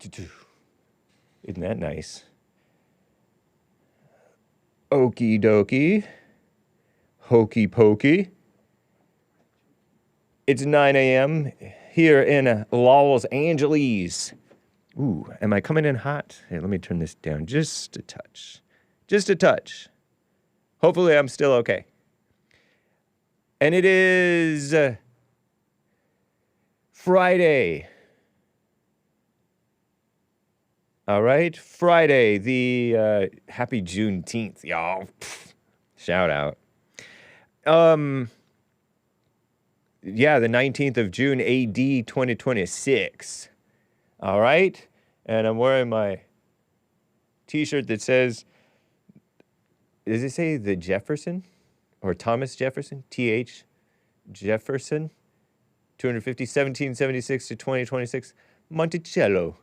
Isn't that nice? Okie dokie. Hokey pokey. It's 9 a.m. here in Los Angeles. Ooh, am I coming in hot? Hey, let me turn this down just a touch. Just a touch. Hopefully I'm still okay. And it is Friday. All right, Friday, the happy Juneteenth, y'all. Shout out. Yeah, the 19th of June, AD 2026. All right? And I'm wearing my t-shirt that says, does it say the Jefferson? Or Thomas Jefferson? T.H. Jefferson? 250, 1776 to 2026. Monticello.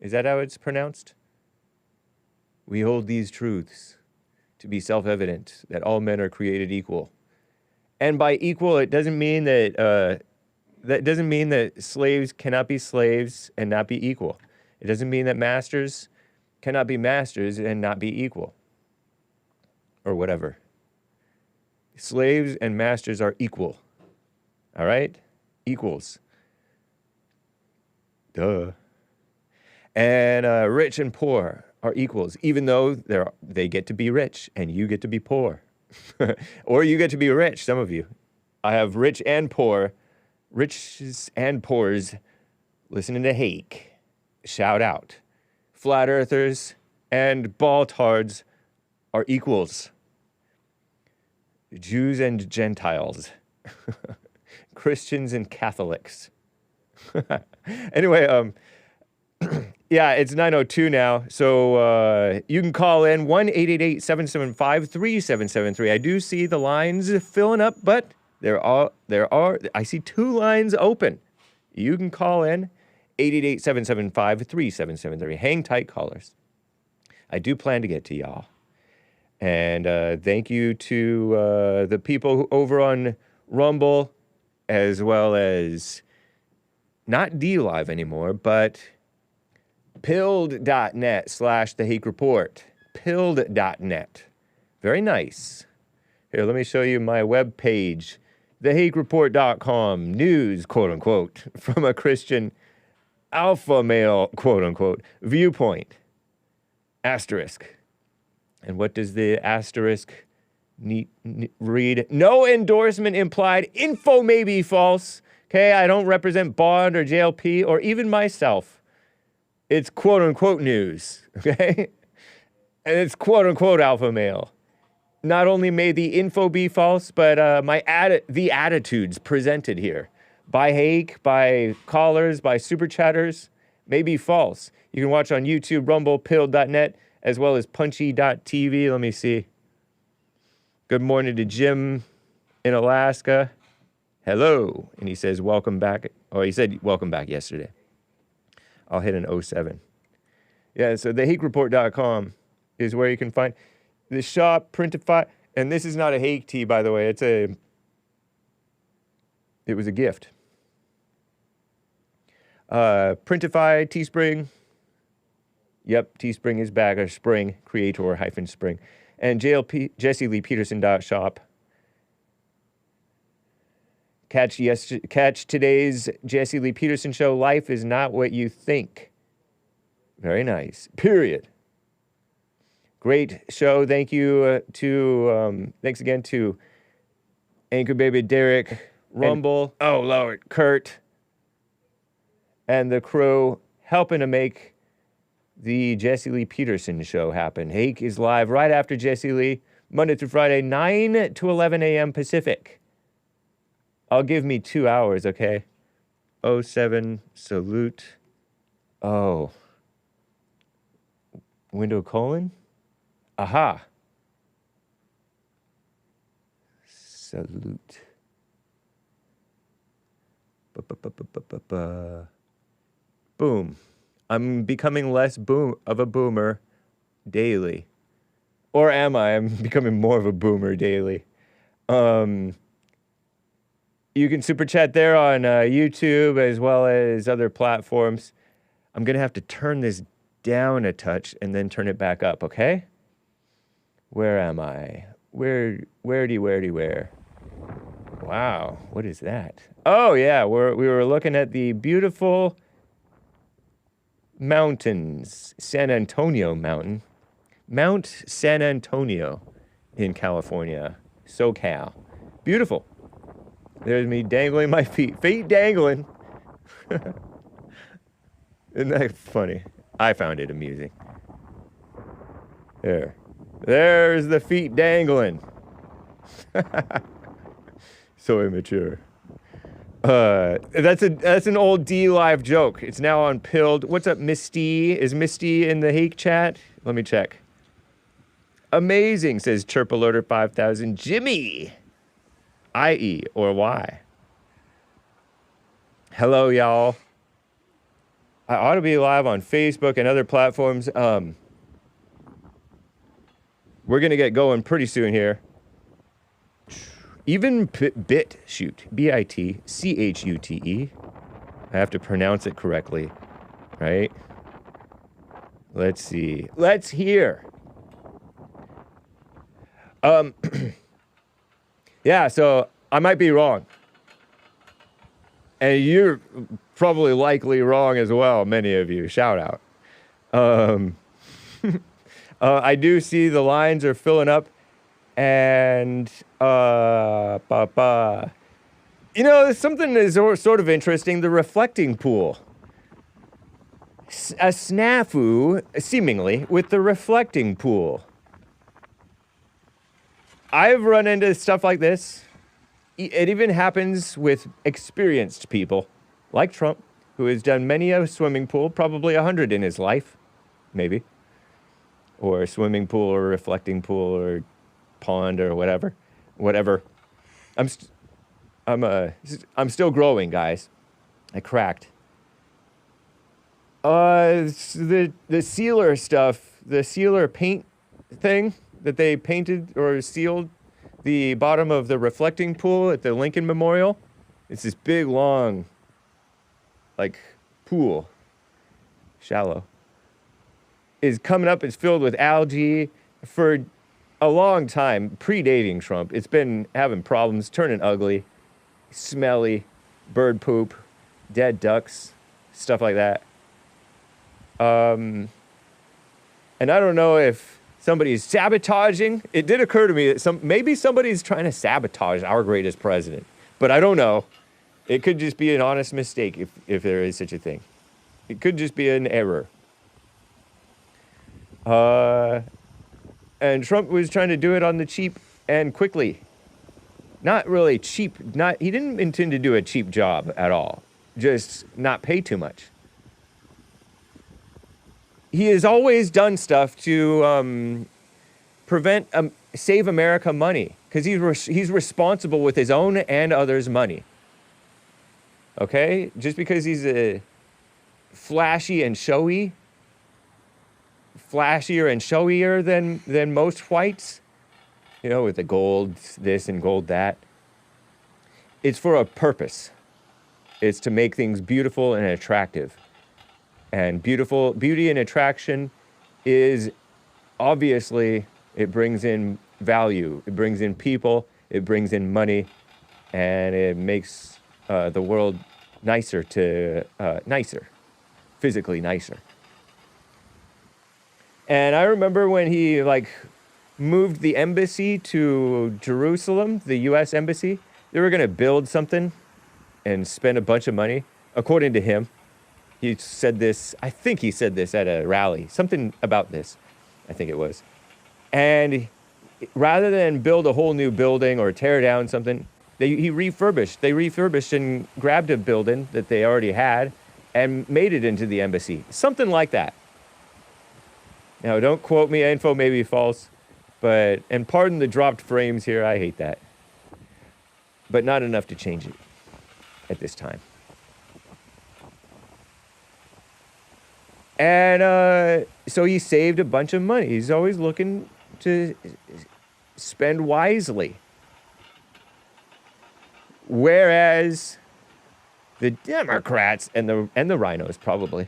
Is that how it's pronounced? We hold these truths to be self-evident, that all men are created equal. And by equal, it doesn't mean that slaves cannot be slaves and not be equal. It doesn't mean that masters cannot be masters and not be equal. Or whatever. Slaves and masters are equal. All right? Equals. Duh. And rich and poor are equals, even though they get to be rich and you get to be poor. Or you get to be rich, some of you. I have rich and poor, riches and poors listening to Hake. Shout out. Flat earthers and baltards are equals. Jews and Gentiles. Christians and Catholics. Anyway, yeah, it's 9:02 now, so you can call in 1-888-775-3773. I do see the lines filling up, but I see 2 lines open. You can call in 888-775-3773. Hang tight, callers. I do plan to get to y'all. And thank you to the people over on Rumble, as well as not DLive anymore, but pilled.net/The Hake Report. Pilled.net. Very nice. Here, let me show you my webpage. TheHakeReport.com. News, quote unquote, from a Christian alpha male, quote unquote, viewpoint. Asterisk. And what does the asterisk read? No endorsement implied. Info may be false. Okay, I don't represent Bond or JLP or even myself. It's quote-unquote news, okay? And it's quote-unquote alpha male. Not only may the info be false, but the attitudes presented here by Hake, by callers, by Superchatters may be false. You can watch on YouTube, Rumble, Pill.net, as well as Punchy.tv. Let me see. Good morning to Jim in Alaska. Hello. And he says, welcome back. Oh, he said welcome back yesterday. I'll hit an 07. Yeah, so thehakereport.com is where you can find the shop, Printify, and this is not a Hake tee, by the way. It was a gift. Printify, Teespring. Yep, Teespring is back, or Spring, Creator-Spring. And JessieLeePeterson.shop. Catch today's Jessie Lee Peterson show. Life is not what you think. Very nice. Period. Great show. Thank you thanks again to Anchor Baby Derek, Rumble, Lord, Kurt, and the crew helping to make the Jessie Lee Peterson show happen. Hake is live right after Jessie Lee, Monday through Friday, 9 to 11 a.m. Pacific. I'll give me 2 hours, okay? 07, salute. Oh. Window colon? Aha. Salute. Boom. I'm becoming less of a boomer daily. Or am I? I'm becoming more of a boomer daily. You can super chat there on YouTube as well as other platforms. I'm going to have to turn this down a touch and then turn it back up, okay? Where am I? Where? Wow, what is that? Oh, yeah, we were looking at the beautiful mountains. San Antonio Mountain. Mount San Antonio in California. SoCal. Beautiful. There's me dangling my feet. Feet dangling. Isn't that funny? I found it amusing. There's the feet dangling. So immature. That's an old D-Live joke. It's now on Pilled. What's up, Misty? Is Misty in the Hake chat? Let me check. Amazing, says Chirpalerter 5000. Jimmy. I-E or Y. Hello, y'all. I ought to be live on Facebook and other platforms. We're going to get going pretty soon here. Even BitChute, B-I-T-C-H-U-T-E. I have to pronounce it correctly, right? Let's see. Let's hear. Yeah, so I might be wrong. And you're probably likely wrong as well, many of you. Shout out. I do see the lines are filling up. And, you know, something is sort of interesting. The reflecting pool. A snafu, seemingly, with the reflecting pool. I've run into stuff like this. It even happens with experienced people, like Trump, who has done many a swimming pool, probably 100 in his life, maybe. Or a swimming pool or a reflecting pool or pond or whatever. I'm still growing, guys. I cracked. The sealer stuff, the sealer paint thing that they painted or sealed the bottom of the reflecting pool at the Lincoln Memorial. It's this big, long, like, pool, shallow, is coming up. It's filled with algae for a long time, predating Trump. It's been having problems, turning ugly, smelly, bird poop, dead ducks, stuff like that. And I don't know if somebody's sabotaging. It did occur to me that maybe somebody's trying to sabotage our greatest president, but I don't know. It could just be an honest mistake if there is such a thing. It could just be an error. And Trump was trying to do it on the cheap and quickly. Not really cheap. He didn't intend to do a cheap job at all. Just not pay too much. He has always done stuff to save America money, because he's responsible with his own and others' money. Okay? Just because he's flashy and showy, flashier and showier than most whites, you know, with the gold this and gold that. It's for a purpose. It's to make things beautiful and attractive. And beauty and attraction is obviously, it brings in value. It brings in people. It brings in money. And it makes the world nicer, physically nicer. And I remember when he, moved the embassy to Jerusalem, the U.S. embassy. They were going to build something and spend a bunch of money, according to him. He said this, I think he said this at a rally, something about this, I think it was. And rather than build a whole new building or tear down something, they refurbished and grabbed a building that they already had and made it into the embassy. Something like that. Now, don't quote me, info may be false, and pardon the dropped frames here, I hate that. But not enough to change it at this time. And so he saved a bunch of money. He's always looking to spend wisely. Whereas the Democrats and the rhinos probably,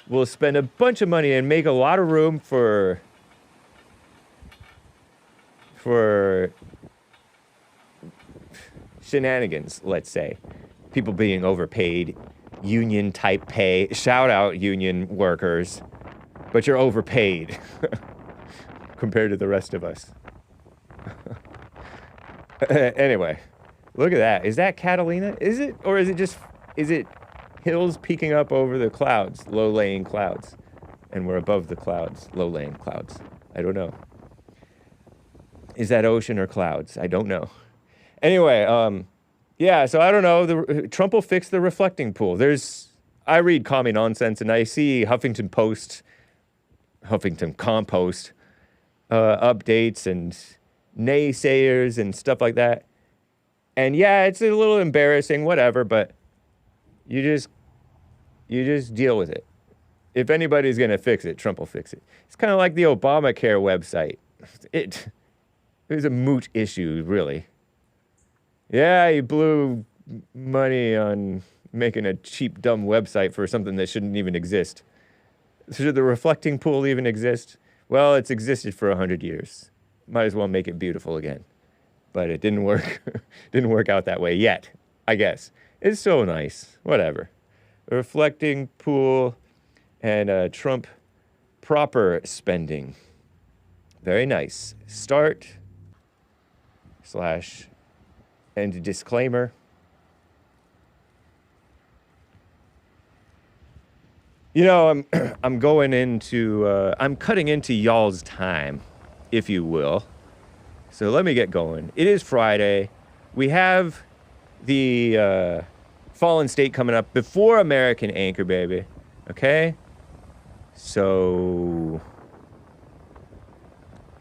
we'll spend a bunch of money and make a lot of room for shenanigans, let's say. People being overpaid, union type pay, shout out union workers, but you're overpaid compared to the rest of us. Anyway, look at that. Is that Catalina? Is it? Or is it hills peeking up over the clouds, low-laying clouds? And we're above the clouds, low-laying clouds. I don't know. Is that ocean or clouds? I don't know. Anyway, yeah, so I don't know. Trump will fix the reflecting pool. I read commie nonsense, and I see Huffington Compost updates and naysayers and stuff like that. And yeah, it's a little embarrassing, whatever, but you just deal with it. If anybody's going to fix it, Trump will fix it. It's kind of like the Obamacare website. It was a moot issue, really. Yeah, he blew money on making a cheap, dumb website for something that shouldn't even exist. Should the reflecting pool even exist? Well, it's existed for 100 years. Might as well make it beautiful again. But it didn't work. Didn't work out that way yet, I guess. It's so nice. Whatever. A reflecting pool and Trump proper spending. Very nice. Start / and disclaimer. You know, I'm going into I'm cutting into y'all's time, if you will. So let me get going. It is Friday. We have the Fallen State coming up before American Anchor Baby. Okay? So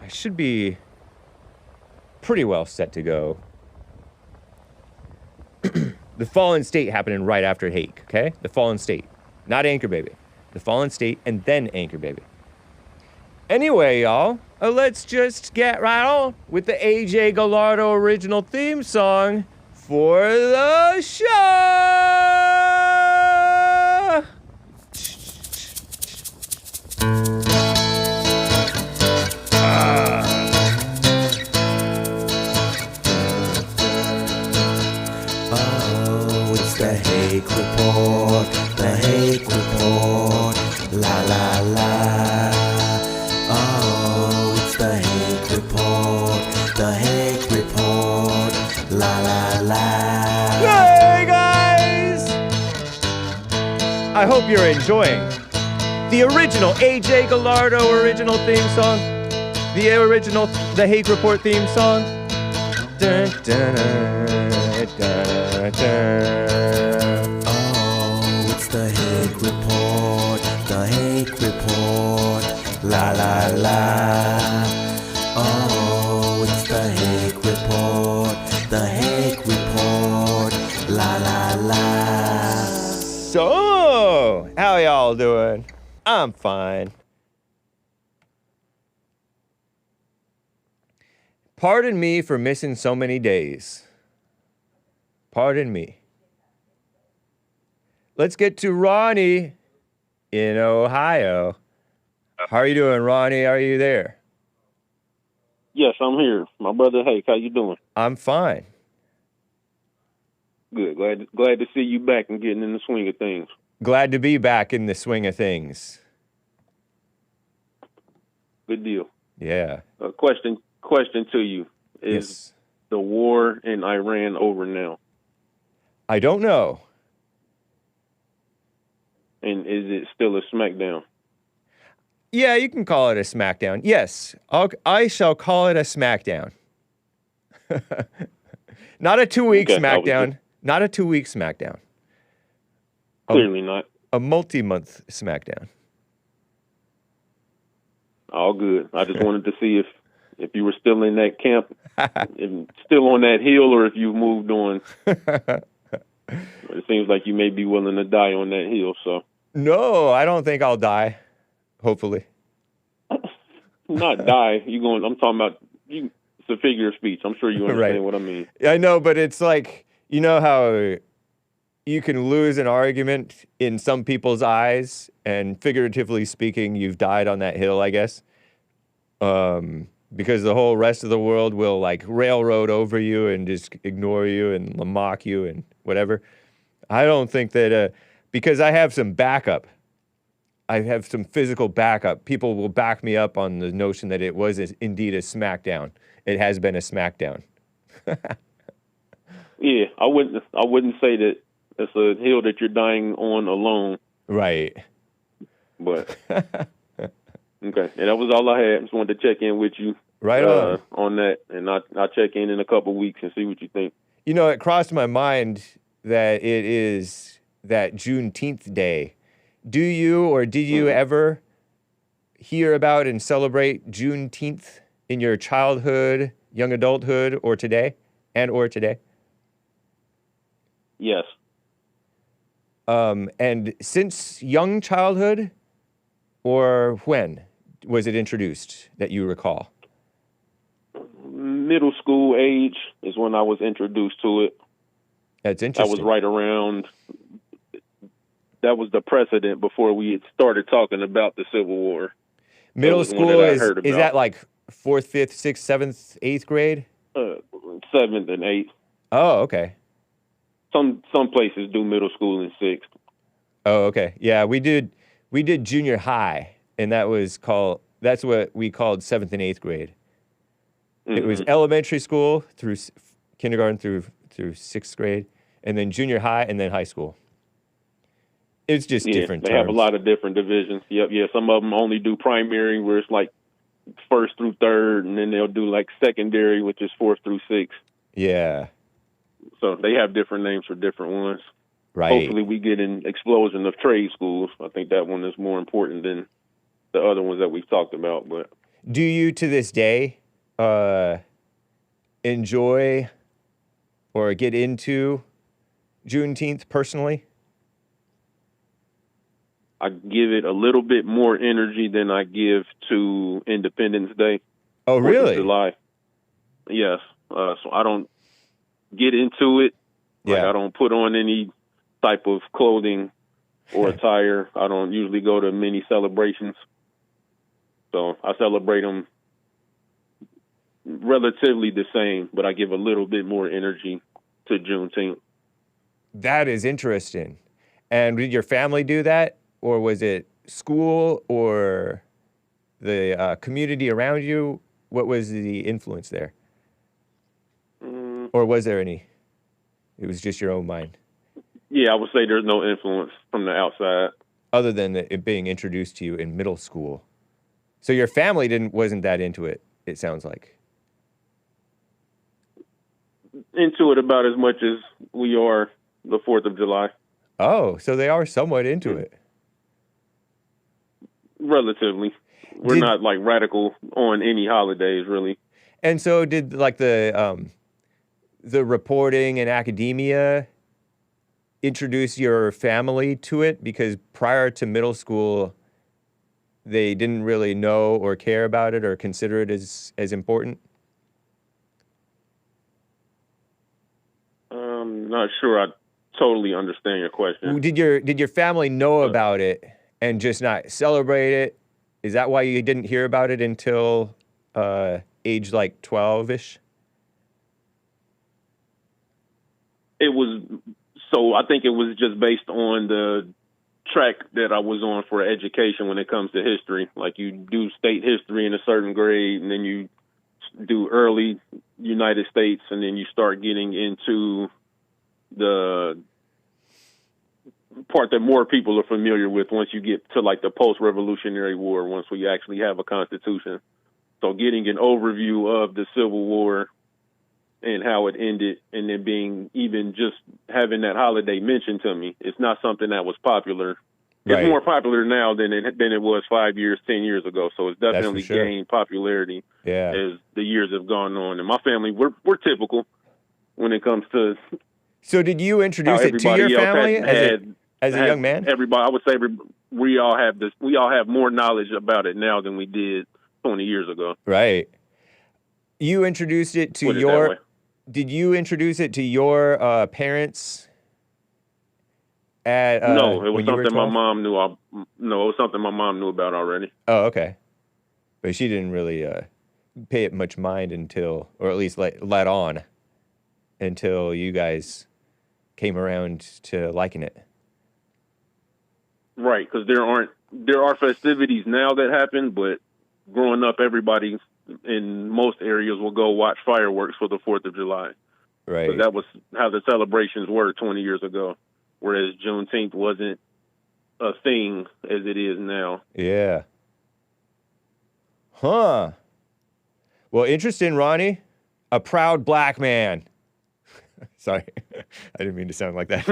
I should be pretty well set to go. The Fallen State happening right after Hake, okay? The Fallen State. Not Anchor Baby. The Fallen State and then Anchor Baby. Anyway, y'all, let's just get right on with the AJ Gallardo original theme song for the show! Oh, it's the Hake Report, the Hake Report, la la la. Oh, it's the Hake Report, the Hake Report, la la la. Hey guys! I hope you're enjoying the original AJ Gallardo original theme song, the original The Hake Report theme song. Dun, dun, dun, dun. Oh, it's the Hake Report, the Hake Report, la la la. Oh, it's the Hake Report, the Hake Report, la la la. So, how y'all doing? I'm fine. Pardon me for missing so many days. Pardon me. Let's get to Ronnie in Ohio. How are you doing, Ronnie? Are you there? Yes, I'm here. My brother Hake, how you doing? I'm fine. Good. Glad to see you back and getting in the swing of things. Glad to be back in the swing of things. Good deal. Yeah. Question to you. Is the war in Iran over now? I don't know. And is it still a smackdown? Yeah, you can call it a smackdown. Yes, I shall call it a smackdown. Not a 2-week smackdown. Not a 2-week smackdown. Clearly not. A multi-month smackdown. All good. I just wanted to see if you were still in that camp, and still on that hill, or if you've moved on. It seems like you may be willing to die on that hill, so. No, I don't think I'll die. Hopefully. Not die. I'm talking about, it's a figure of speech. I'm sure you understand what I mean. I know, but it's like, you know how you can lose an argument in some people's eyes, and figuratively speaking, you've died on that hill, I guess. Because the whole rest of the world will like railroad over you and just ignore you and mock you and whatever. I don't think that, because I have some backup. I have some physical backup. People will back me up on the notion that it was indeed a smackdown. It has been a smackdown. Yeah, I wouldn't say that it's a hill that you're dying on alone. Right. But okay, and that was all I had. Just wanted to check in with you. Right on that, and I'll check in a couple of weeks and see what you think. You know, it crossed my mind that it is that Juneteenth day. Do you or did you ever hear about and celebrate Juneteenth in your childhood, young adulthood, or today? Yes. And since young childhood, or when was it introduced that you recall? Middle school age is when I was introduced to it. That's interesting. That was right around. That was the precedent before we had started talking about the Civil War. Middle school is that like 4th, 5th, 6th, 7th, 8th grade? 7th and 8th. Oh, okay. Some places do middle school in 6th. Oh, okay. Yeah, we did junior high, and that's what we called 7th and 8th grade. It was elementary school through kindergarten through 6th grade, and then junior high, and then high school. It's just different terms. They have a lot of different divisions. Yep, yeah. Some of them only do primary, where it's like 1st through 3rd, and then they'll do like secondary, which is 4th through 6th. Yeah. So they have different names for different ones. Right. Hopefully we get an explosion of trade schools. I think that one is more important than the other ones that we've talked about. But do you, to this day, enjoy or get into Juneteenth personally? I give it a little bit more energy than I give to Independence Day. Oh, really? July. Yes. So I don't get into it. Like, I don't put on any type of clothing or attire. I don't usually go to many celebrations. So I celebrate them relatively the same, but I give a little bit more energy to Juneteenth. That is interesting. And did your family do that? Or was it school or the community around you? What was the influence there? Or was there any? It was just your own mind? Yeah, I would say there's no influence from the outside. Other than it being introduced to you in middle school. So your family wasn't that into it, it sounds like. Into it about as much as we are the 4th of July. Oh, so they are somewhat into it. Relatively. We're not like radical on any holidays, really. And so did like the reporting and academia introduce your family to it? Because prior to middle school, they didn't really know or care about it or consider it as important? I'm not sure I totally understand your question. Did your family know about it and just not celebrate it? Is that why you didn't hear about it until age like 12-ish? I think it was just based on the track that I was on for education when it comes to history. Like, you do state history in a certain grade, and then you do early United States, and then you start getting into the part that more people are familiar with once you get to like the post-Revolutionary War, once we actually have a constitution. So getting an overview of the Civil War and how it ended, and then being even just having that holiday mentioned to me, it's not something that was popular. Right. It's more popular now than it was 5 years, 10 years ago. So it's definitely gained popularity as the years have gone on. And my family, we're typical when it comes to. So did you introduce it to your family as a young man? Everybody, I would say we all have this. We all have more knowledge about it now than we did 20 years ago. Right. You introduced it to Did you introduce it to your parents that No, it was when you were something my 12? mom knew. No, it was something my mom knew about already. Oh, okay. But she didn't really pay it much mind until, or at least let on, until you guys came around to liking it. Right, because there are festivities now that happen, but growing up, everybody in most areas will go watch fireworks for the 4th of July. Right. That was how the celebrations were 20 years ago, whereas Juneteenth wasn't a thing as it is now. Yeah. Huh. Well, interesting, Ronnie. A proud black man. Sorry, I didn't mean to sound like that.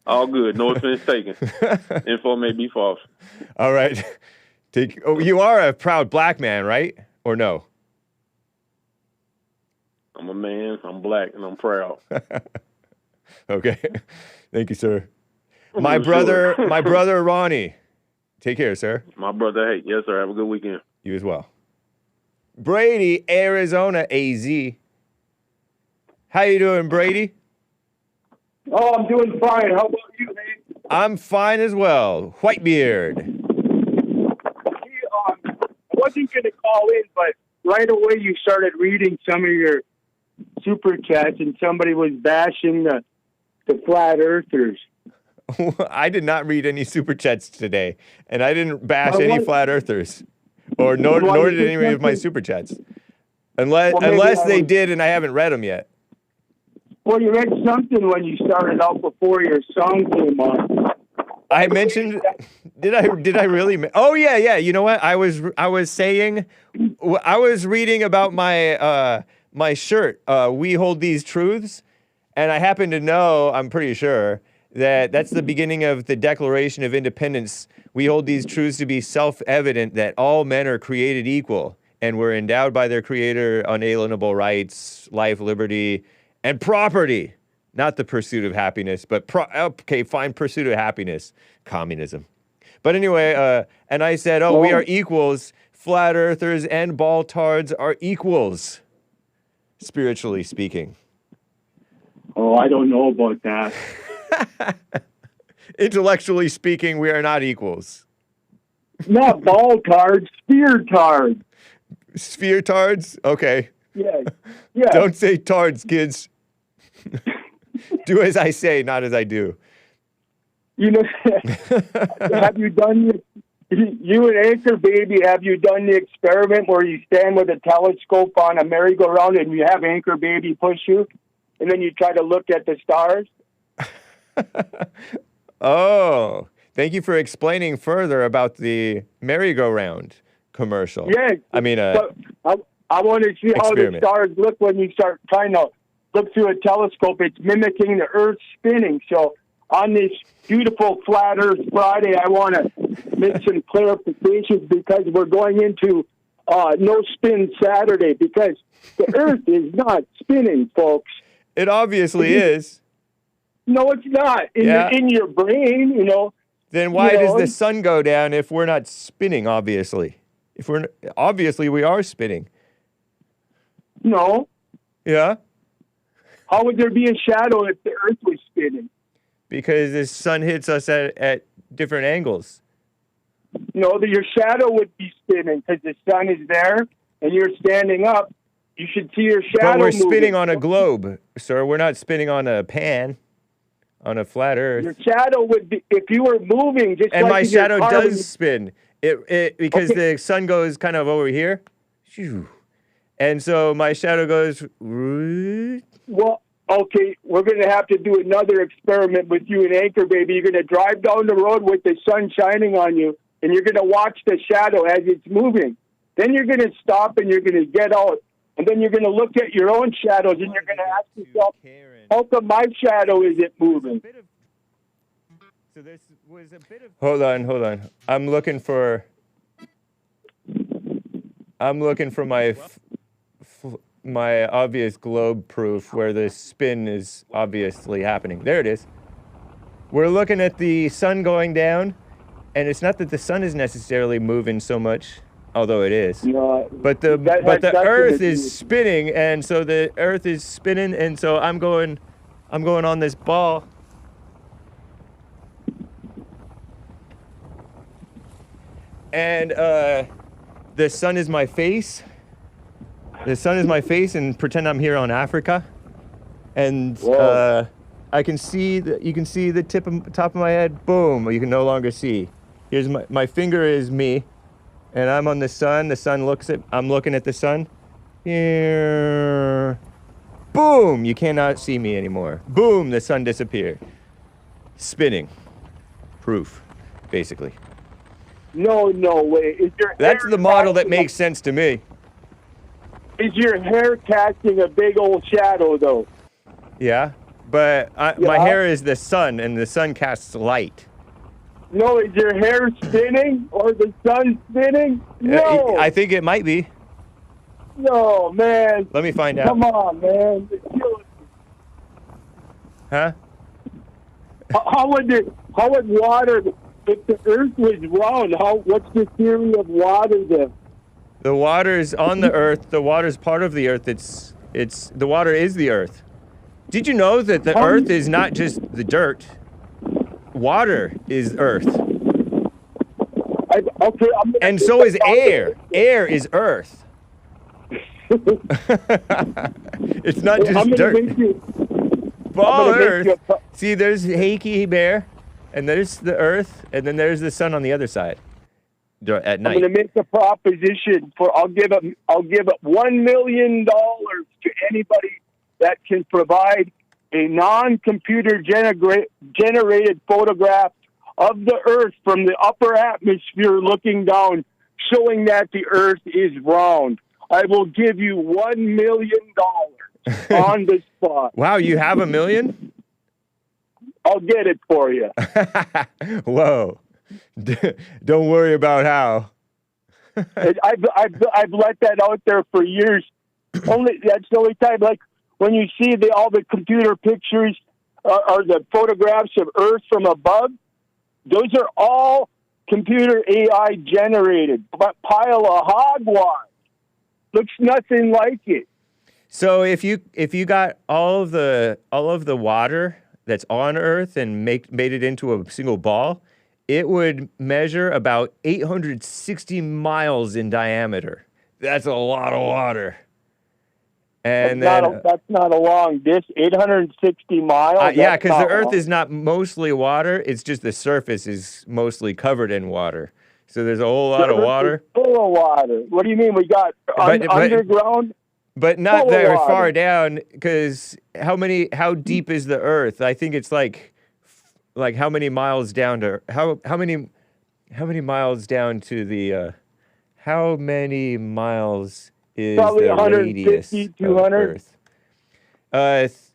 All good. No offense taken. Info may be false. All right. You are a proud black man, right? Or no? I'm a man. I'm black, and I'm proud. Okay. Thank you, sir. My brother Ronnie. Take care, sir. My brother Hake. Yes, sir. Have a good weekend. You as well. Brady, Arizona, AZ. How you doing, Brady? Oh, I'm doing fine. How about you, man? I'm fine as well. Whitebeard. I wasn't going to call in, but right away you started reading some of your Superchats, and somebody was bashing the flat earthers. I did not read any Superchats today, and I didn't bash any flat earthers, or nor did any of my Superchats, unless they did, and I haven't read them yet. Well, you read something when you started out before your song came on. I mentioned. Did I really? Oh yeah. You know what? I was saying. I was reading about my my shirt. We hold these truths, and I happen to know. I'm pretty sure that that's the beginning of the Declaration of Independence. We hold these truths to be self-evident that all men are created equal and were endowed by their Creator unalienable rights, life, liberty, and property. Not the pursuit of happiness, but pursuit of happiness, communism. But anyway, and I said, we are equals. Flat earthers and baltards are equals, spiritually speaking. Oh, I don't know about that. Intellectually speaking, we are not equals. Not baltards, sphere-tards. Sphere-tards? Okay. Yeah. Don't say tards, kids. Do as I say, not as I do. You know, have you done, you and Anchor Baby, have you done the experiment where you stand with a telescope on a merry-go-round and you have Anchor Baby push you, and then you try to look at the stars? Oh, thank you for explaining further about the merry-go-round commercial. Yeah. I mean, I want to see how the stars look when you start trying to look through a telescope. It's mimicking the Earth spinning. So on this beautiful Flat Earth Friday, I want to make some clarifications because we're going into No Spin Saturday because the Earth is not spinning, folks. It obviously is. No, it's not. In your brain, you know. Then why does the sun go down if we're not spinning, obviously? Obviously we are spinning. No. Yeah? How would there be a shadow if the Earth was spinning? Because the sun hits us at different angles. No, your shadow would be spinning because the sun is there and you're standing up. You should see your shadow But we're moving. spinning on a globe, sir. We're not spinning on a pan, on a flat Earth. Your shadow would be, if you were moving, just and like my in your shadow car does spin. Because the sun goes kind of over here. And so my shadow goes... Well, okay, we're going to have to do another experiment with you and Anchor Baby. You're going to drive down the road with the sun shining on you, and you're going to watch the shadow as it's moving. Then you're going to stop, and you're going to get out, and then you're going to look at your own shadows, and you're going to ask yourself, how come my shadow isn't moving? So this was a bit of... Hold on. I'm looking for my obvious globe proof where the spin is obviously happening. There it is. We're looking at the sun going down, and it's not that the sun is necessarily moving so much, although it is. But the Earth is spinning, and so the Earth is spinning, and so I'm going on this ball. And the sun is my face. The sun is my face, and pretend I'm here on Africa. And I can see you can see the top of my head. Boom! You can no longer see. Here's my finger is me, and I'm on the sun. The sun I'm looking at the sun. Here. Boom! You cannot see me anymore. Boom! The sun disappeared. Spinning. Proof, basically. No way. That's the model that makes sense to me. Is your hair casting a big old shadow, though? Yeah, but my hair is the sun, and the sun casts light. No, is your hair spinning or the sun spinning? No. I think it might be. No, man. Let me find out. Come on, man. Huh? How would water, if the Earth was round, what's the theory of water then? The water's on the Earth. The water's part of the Earth. The water is the Earth. Did you know that the Earth is not just the dirt? Water is Earth. And so is air. Air is Earth. It's not just dirt. Ball Earth. See, there's Hake Bear, and there's the Earth, and then there's the sun on the other side. At night. I'm going to make the proposition I'll give it $1 million to anybody that can provide a non-computer generated photograph of the Earth from the upper atmosphere looking down, showing that the Earth is round. I will give you $1 million on the spot. Wow, you have $1 million? I'll get it for you. Whoa. Don't worry about how. I've let that out there for years. That's the only time, like when you see all the computer pictures or the photographs of Earth from above, those are all computer AI generated. But pile of hogwash. Looks nothing like it. So if you got all of the water that's on Earth and made it into a single ball, it would measure about 860 miles in diameter. That's a lot of water. And that's not a long distance. 860 miles. Yeah, because the Earth is not mostly water. It's just the surface is mostly covered in water. So there's a whole lot of water. Full of water. What do you mean? We got underground? But not very far down, because how deep is the Earth? I think it's like how many miles down to how many miles down to the how many miles is probably the radius 200 Earth?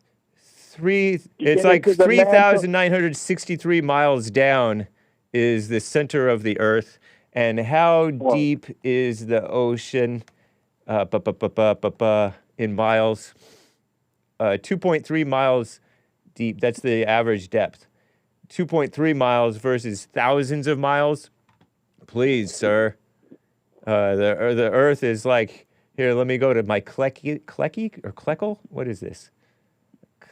It's like 3,963 miles down is the center of the Earth. And how deep is the ocean? In miles, 2.3 miles deep. That's the average depth. 2.3 miles versus thousands of miles. Please, sir. The Earth is like, here, let me go to my Klecky or Kleckle? What is this?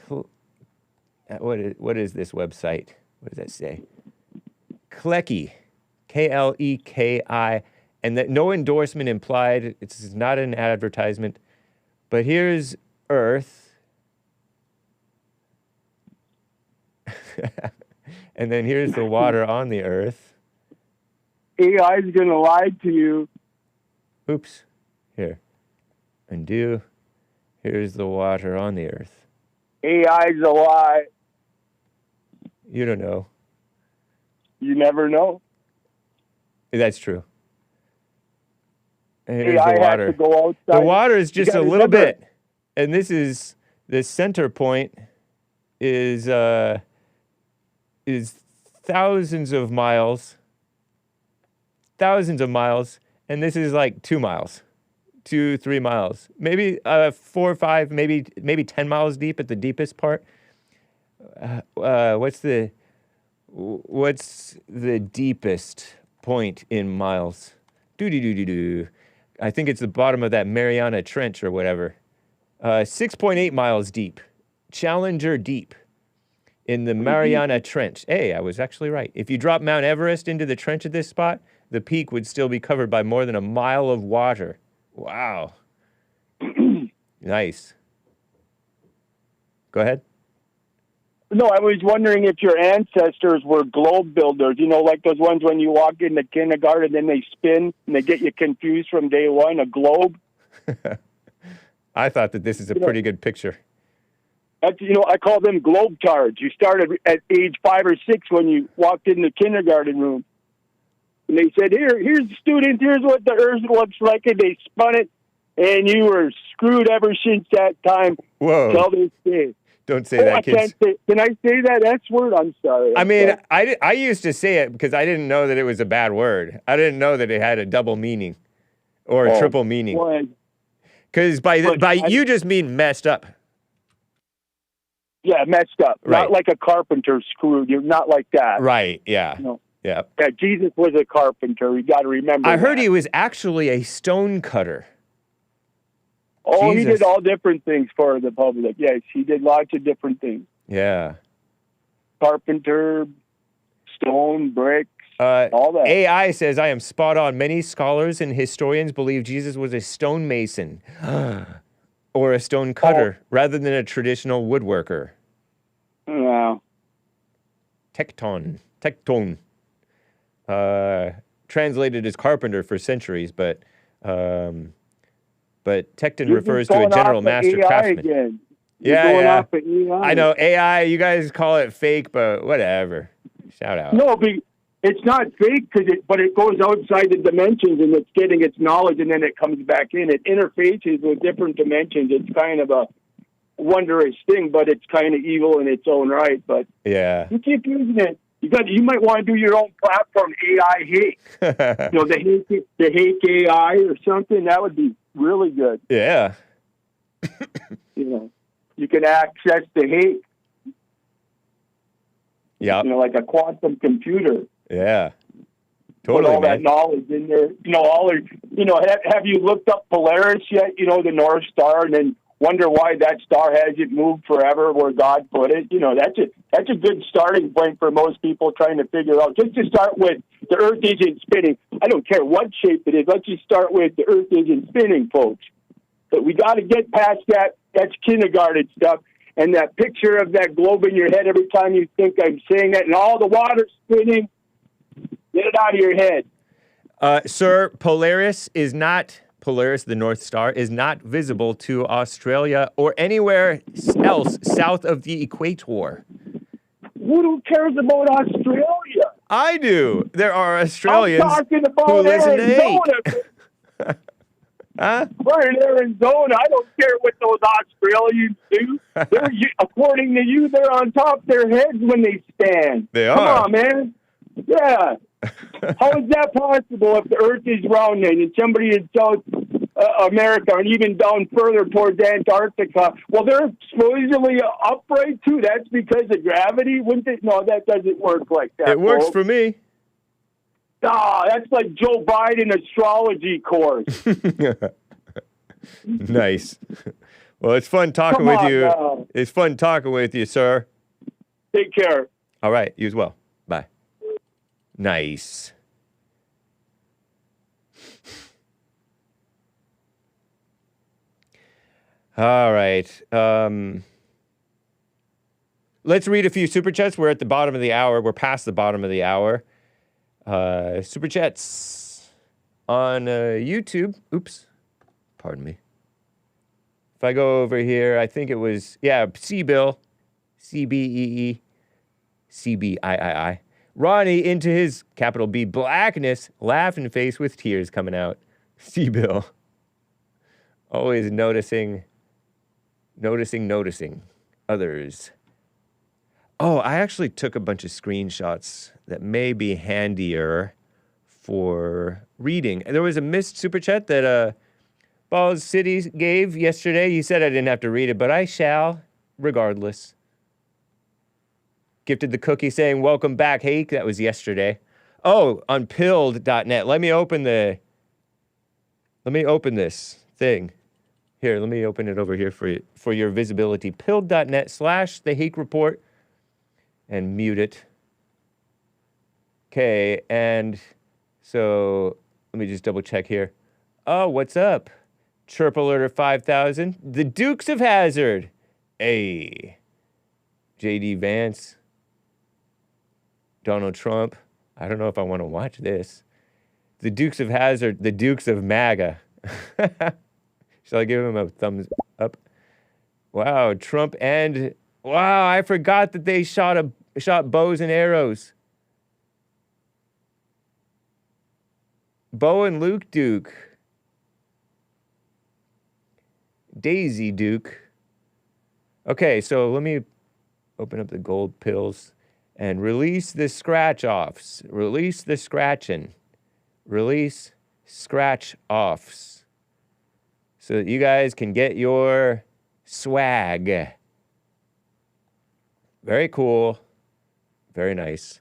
What is this website? What does that say? Klecky, Kleki. And that no endorsement implied. It's not an advertisement. But here's Earth. And then here's the water on the Earth. AI is going to lie to you. Oops. Here. Undo. Here's the water on the Earth. AI is a lie. You don't know. You never know. That's true. And here's the water. Has to go outside. The water is just a little bit. And this is the center point is thousands of miles. And this is like 2 miles. 2-3 miles. Maybe 4 or 5, maybe 10 miles deep at the deepest part. What's the deepest point in miles? I think it's the bottom of that Mariana Trench or whatever. 6.8 miles deep. Challenger Deep in the Mariana Trench. Hey, I was actually right. If you drop Mount Everest into the trench at this spot, the peak would still be covered by more than a mile of water. Wow. Nice. Go ahead. No, I was wondering if your ancestors were globe builders, like those ones when you walk into kindergarten and they spin and they get you confused from day one, a globe. I thought that this is a pretty good picture. That's, I call them globe tards. You started at age 5 or 6 when you walked in the kindergarten room. And they said, here's the student, here's what the earth looks like, and they spun it, and you were screwed ever since that time. Whoa. Till this day. Don't say that, kids. Can I say that S word? I'm sorry. I used to say it because I didn't know that it was a bad word. I didn't know that it had a double meaning or a triple meaning. Because you just mean messed up. Yeah, messed up. Right. Not like a carpenter screwed. You're not like that. Right, yeah. No. Yeah. Yeah, Jesus was a carpenter. You got to remember I that. heard he was actually a stone cutter. Oh, Jesus. He did all different things for the public. Yes, he did lots of different things. Yeah. Carpenter, stone, bricks, all that. AI says, I am spot on. Many scholars and historians believe Jesus was a stonemason or a stone cutter rather than a traditional woodworker. Wow. Tecton. Translated as carpenter for centuries, but Tecton refers to a general master craftsman. Again. Yeah. I know AI. You guys call it fake, but whatever. Shout out. No, it's not fake but it goes outside the dimensions and it's getting its knowledge and then it comes back in. It interfaces with different dimensions. It's kind of a wondrous thing, but it's kind of evil in its own right. But yeah, you keep using it. You might want to do your own platform, AI Hake. The Hake AI or something. That would be really good. Yeah. You can access the Hake. Yeah. Like a quantum computer. Yeah. Totally. Put all that knowledge in there. Have you looked up Polaris yet? The North Star, and then wonder why that star hasn't moved forever where God put it. That's a good starting point for most people trying to figure out. Just to start with, the Earth isn't spinning. I don't care what shape it is. Let's just start with the Earth isn't spinning, folks. But we got to get past that. That's kindergarten stuff. And that picture of that globe in your head every time you think I'm saying that, and all the water spinning. Get it out of your head. Sir, Polaris, the North Star, is not visible to Australia or anywhere else south of the equator. Who cares about Australia? I do. There are Australians I'm talking about who listen to Arizona. Hake. Huh? We're in Arizona. I don't care what those Australians do. According to you, they're on top of their heads when they stand. They are. Come on, man. Yeah. How is that possible if the Earth is round and somebody in South America and even down further towards Antarctica, well, they're supposedly upright too. That's because of gravity, wouldn't it? No, that doesn't work like that. It works for me. That's like Joe Biden astrology course. Nice. Well, it's fun talking with you. Now. It's fun talking with you, sir. Take care. All right. You as well. Bye. Nice. All right. Let's read a few super chats. We're at the bottom of the hour. We're past the bottom of the hour. Super chats on YouTube. Oops. Pardon me. If I go over here, I think it was, C-Bill. C-B-E-E. C-B-I-I-I. Ronnie into his capital B blackness, laughing face with tears coming out. C-Bill. Always noticing others. Oh, I actually took a bunch of screenshots that may be handier for reading. There was a missed super chat that Balls City gave yesterday. He said I didn't have to read it, but I shall, regardless. Gifted the cookie saying, welcome back, Hake. That was yesterday. Oh, on pilled.net. Let me open this thing. Here, let me open it over here for your visibility. Pilled.net/the Hake Report. and mute it. Okay, and so let me just double check here. Oh, what's up? Chirp Alerter 5000. The Dukes of Hazzard. Hey. J.D. Vance. Donald Trump. I don't know if I want to watch this. The Dukes of Hazzard. The Dukes of MAGA. Shall I give him a thumbs up? Wow, Trump and... Wow, I forgot that they shot bows and arrows. Bo and Luke Duke. Daisy Duke. Okay, so let me open up the gold pills and release the scratch-offs. Release the scratching. Release scratch-offs. So that you guys can get your swag. Very cool. Very nice.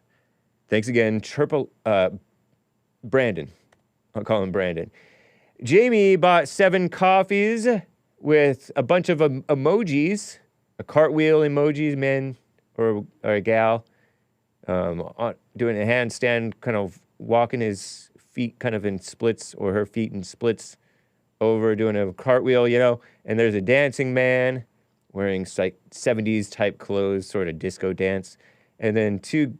Thanks again, Brandon. I'll call him Brandon. Jamie bought 7 coffees with a bunch of emojis. A cartwheel emojis, man or a gal. Doing a handstand, kind of walking his feet kind of in splits, or her feet in splits over, doing a cartwheel, you know. And there's a dancing man wearing like 70s type clothes, sort of disco dance. And then 2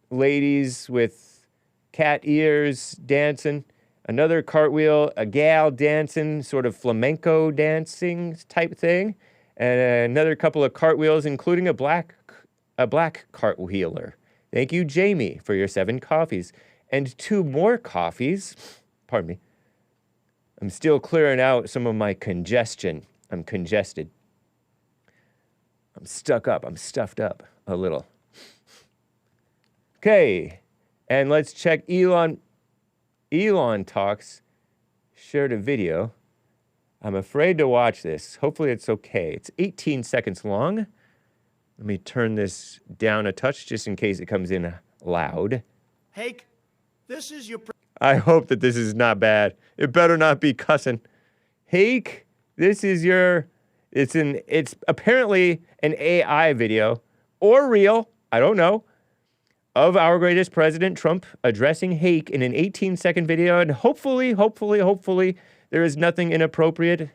ladies with cat ears dancing. Another cartwheel, a gal dancing, sort of flamenco dancing type thing. And another couple of cartwheels, including a black cartwheeler. Thank you, Jamie, for your 7 coffees. And 2 more coffees. Pardon me. I'm still clearing out some of my congestion. I'm congested. I'm stuck up. I'm stuffed up a little. Okay. And let's check Elon Talks shared a video. I'm afraid to watch this. Hopefully it's okay. It's 18 seconds long. Let me turn this down a touch just in case it comes in loud. Hake, this is your... I hope that this is not bad. It better not be cussing. Hake, this is your... It's apparently an AI video, or real, I don't know, of our greatest president, Trump, addressing Hake in an 18-second video, and hopefully, there is nothing inappropriate.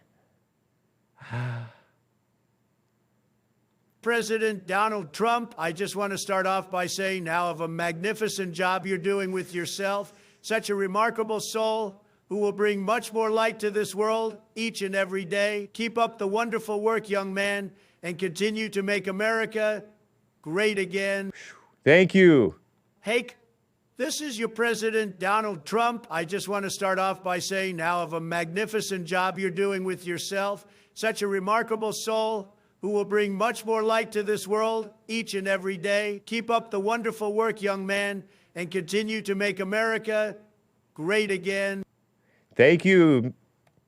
President Donald Trump, I just want to start off by saying how of a magnificent job you're doing with yourself. Such a remarkable soul who will bring much more light to this world each and every day. Keep up the wonderful work, young man, and continue to make America great again. Thank you. Hake, this is your President Donald Trump. I just want to start off by saying how of a magnificent job you're doing with yourself. Such a remarkable soul who will bring much more light to this world each and every day. Keep up the wonderful work, young man, and continue to make America great again. Thank you,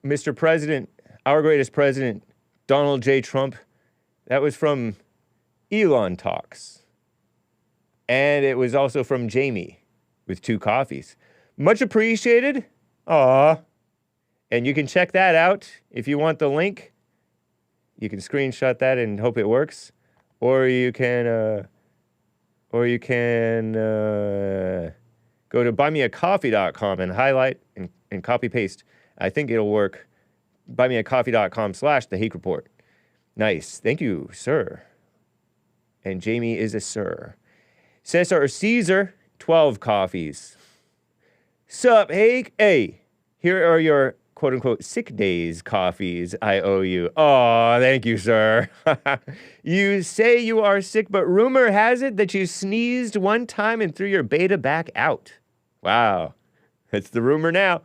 Mr. President, our greatest president, Donald J. Trump. That was from Elon Talks. And it was also from Jamie with 2 coffees. Much appreciated. Aw. And you can check that out if you want the link. You can screenshot that and hope it works. Or you can go to buymeacoffee.com and highlight and copy paste. I think it'll work. Buymeacoffee.com/The Hake Report. Nice. Thank you, sir. And Jamie is a sir. Cesar Caesar, 12 coffees. Sup, Hake? Hey, here are your quote-unquote sick days coffees I owe you. Oh, thank you, sir. You say you are sick, but rumor has it that you sneezed one time and threw your beta back out. Wow. That's the rumor now.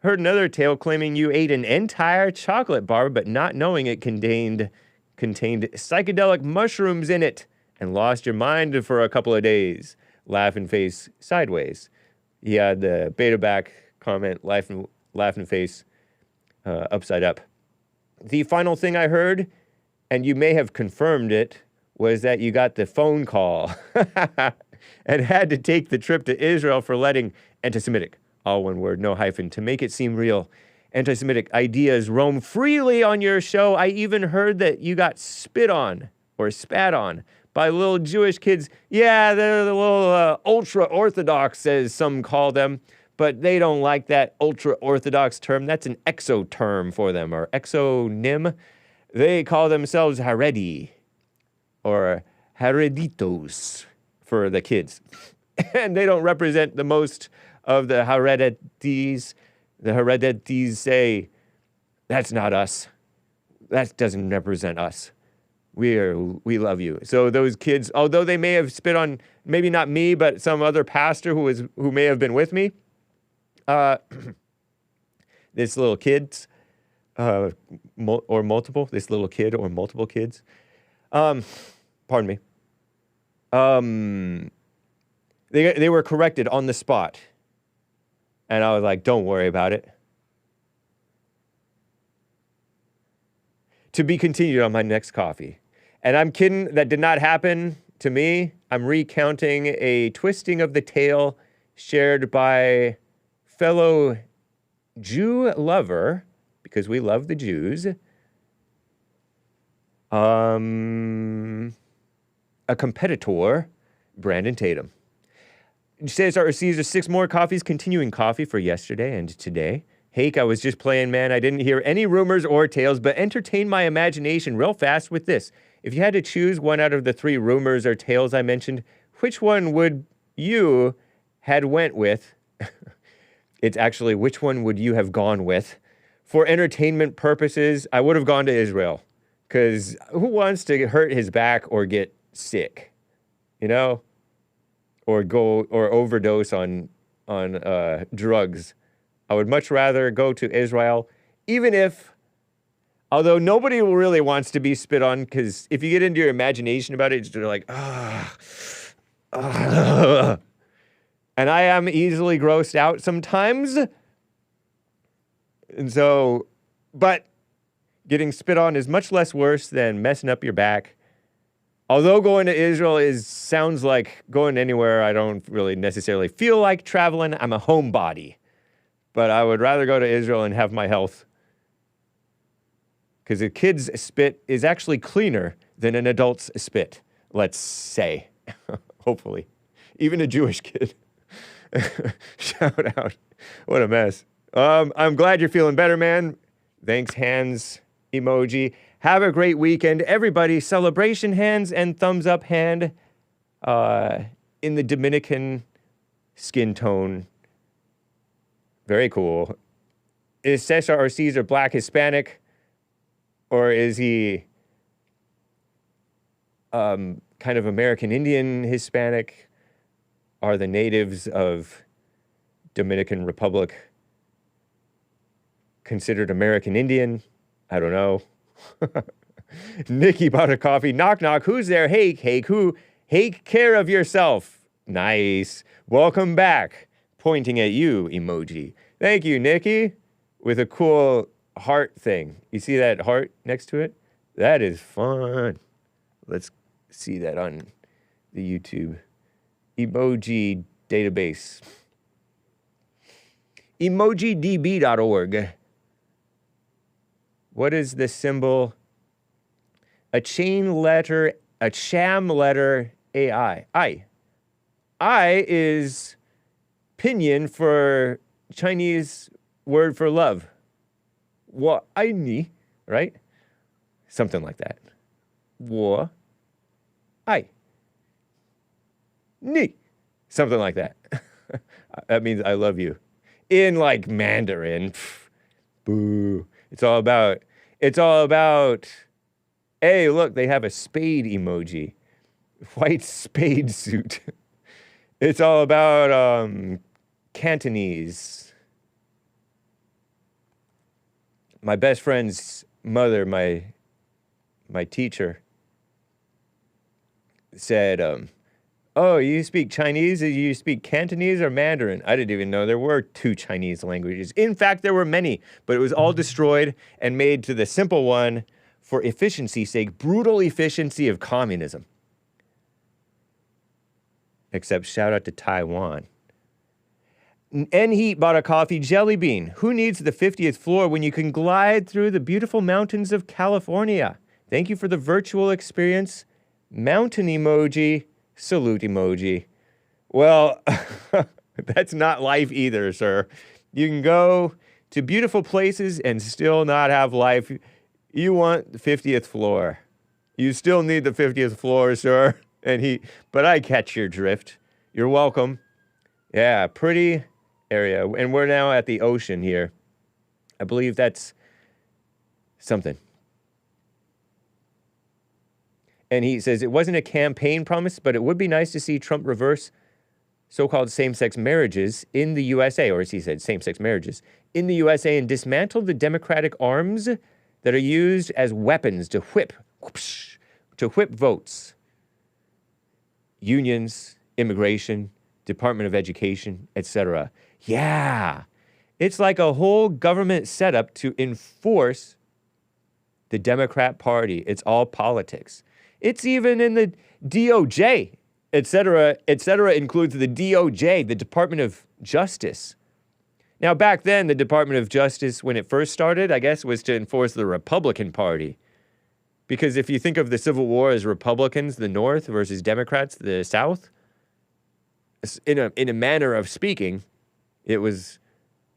Heard another tale claiming you ate an entire chocolate bar, but not knowing it contained psychedelic mushrooms in it, and lost your mind for a couple of days. Laughing face sideways. He had the beta back comment, laughing face upside up. The final thing I heard, and you may have confirmed it, was that you got the phone call and had to take the trip to Israel for letting anti-Semitic, all one word, no hyphen, to make it seem real, anti-Semitic ideas roam freely on your show. I even heard that you got spit on or spat on by little Jewish kids. Yeah, they're the little ultra-Orthodox, as some call them, but they don't like that ultra-Orthodox term. That's an exo-term for them, or exonym. They call themselves Haredi, or Hareditos for the kids. And they don't represent the most of the Haredetis. The Haredetis say, that's not us. That doesn't represent us. We love you. So those kids, although they may have spit on, maybe not me, but some other pastor who may have been with me, this little kids, or multiple, this little kid or multiple kids, pardon me, they were corrected on the spot. And I was like, don't worry about it. To be continued on my next coffee. And I'm kidding, that did not happen to me. I'm recounting a twisting of the tale shared by fellow Jew lover, because we love the Jews, a competitor, Brandon Tatum. Cesar receives 6 more coffees, continuing coffee for yesterday and today. Hake, I was just playing, man. I didn't hear any rumors or tales, but entertain my imagination real fast with this. If you had to choose one out of the 3 rumors or tales I mentioned, which one would you had went with? It's actually, which one would you have gone with? For entertainment purposes, I would have gone to Israel. Because who wants to hurt his back or get sick? You know? Or go or overdose on drugs. I would much rather go to Israel, even if, although nobody really wants to be spit on, because if you get into your imagination about it, you're like, and I am easily grossed out sometimes. And so, but getting spit on is much less worse than messing up your back. Although going to Israel sounds like going anywhere, I don't really necessarily feel like traveling. I'm a homebody. But I would rather go to Israel and have my health. Because a kid's spit is actually cleaner than an adult's spit, let's say. Hopefully. Even a Jewish kid. Shout out. What a mess. I'm glad you're feeling better, man. Thanks, hands emoji. Have a great weekend. Everybody, celebration hands and thumbs up hand in the Dominican skin tone. Very cool. Is Cesar or Caesar Black Hispanic? Or is he kind of American Indian Hispanic? Are the natives of Dominican Republic considered American Indian? I don't know. Nikki bought a coffee. Knock, knock. Who's there? Hake. Hake. Who? Take care of yourself. Nice. Welcome back. Pointing at you emoji. Thank you, Nikki. With a cool heart thing. You see that heart next to it? That is fun. Let's see that on the YouTube emoji database. emojidb.org. What is the symbol? A sham letter AI. I is pinyin for Chinese word for love. Wo ai ni, right? Something like that. Wo ai ni. Something like that. That means I love you. In like Mandarin. Pff, boo. It's all about, hey, look, they have a spade emoji. White spade suit. It's all about Cantonese. My best friend's mother, my teacher, said, oh, you speak Chinese? You speak Cantonese or Mandarin? I didn't even know there were 2 Chinese languages. In fact, there were many, but it was all destroyed and made to the simple one for efficiency's sake, brutal efficiency of communism. Except shout out to Taiwan. N-Heat bought a coffee. Jelly Bean. Who needs the 50th floor when you can glide through the beautiful mountains of California? Thank you for the virtual experience. mountain emoji, salute emoji. Well, that's not life either, sir. You can go to beautiful places and still not have life. You want the 50th floor. You still need the 50th floor, sir. But I catch your drift. You're welcome. Yeah, pretty area. And we're now at the ocean here. I believe that's something. And he says, it wasn't a campaign promise, but it would be nice to see Trump reverse so-called same-sex marriages in the USA, or as he said, same-sex marriages in the USA, and dismantle the democratic arms that are used as weapons to whip votes. Unions, immigration, Department of Education, etc. Yeah. It's like a whole government setup to enforce the Democrat Party. It's all politics. It's even in the DOJ, etc., includes the DOJ, the Department of Justice. Now, back then, the Department of Justice, when it first started, I guess, was to enforce the Republican Party. Because if you think of the Civil War as Republicans, the North, versus Democrats, the South, in a manner of speaking, it was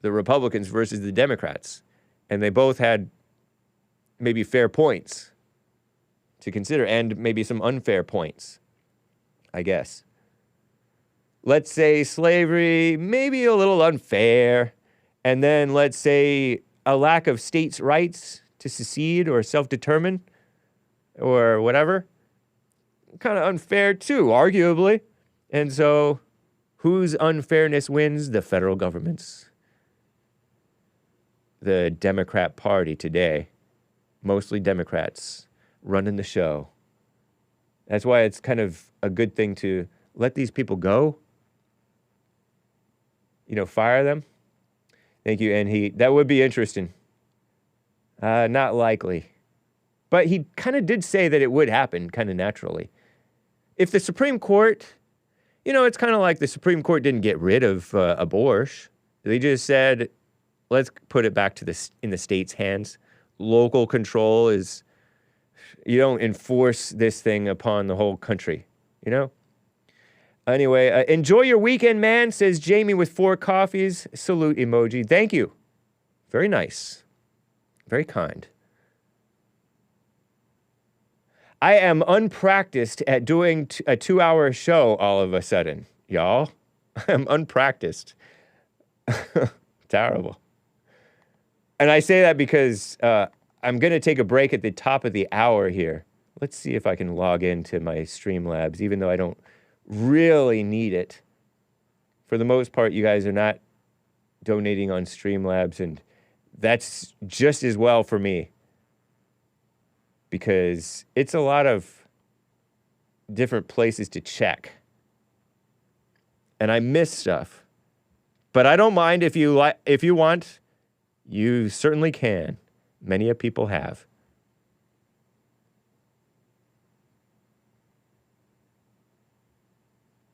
the Republicans versus the Democrats. And they both had maybe fair points to consider, and maybe some unfair points, I guess. Let's say slavery, maybe a little unfair, and then let's say a lack of states' rights to secede or self-determine or whatever, kind of unfair too, arguably. And so whose unfairness wins? The federal government's. The Democrat Party today, mostly Democrats, running the show. That's why it's kind of a good thing to let these people go. You know, fire them. Thank you. And that would be interesting. Not likely. But he kind of did say that it would happen kind of naturally. If the Supreme Court, you know, it's kind of like the Supreme Court didn't get rid of abortion. They just said, let's put it back in the state's hands. Local control is, you don't enforce this thing upon the whole country, you know? Anyway, enjoy your weekend, man, says Jamie with 4 coffees. Salute emoji. Thank you. Very nice. Very kind. I am unpracticed at doing a 2-hour show all of a sudden, y'all. I'm unpracticed. Terrible. And I say that because I'm going to take a break at the top of the hour here. Let's see if I can log into my Streamlabs, even though I don't really need it. For the most part, you guys are not donating on Streamlabs, and that's just as well for me. Because it's a lot of different places to check. And I miss stuff. But I don't mind if you want, you certainly can. Many of people have.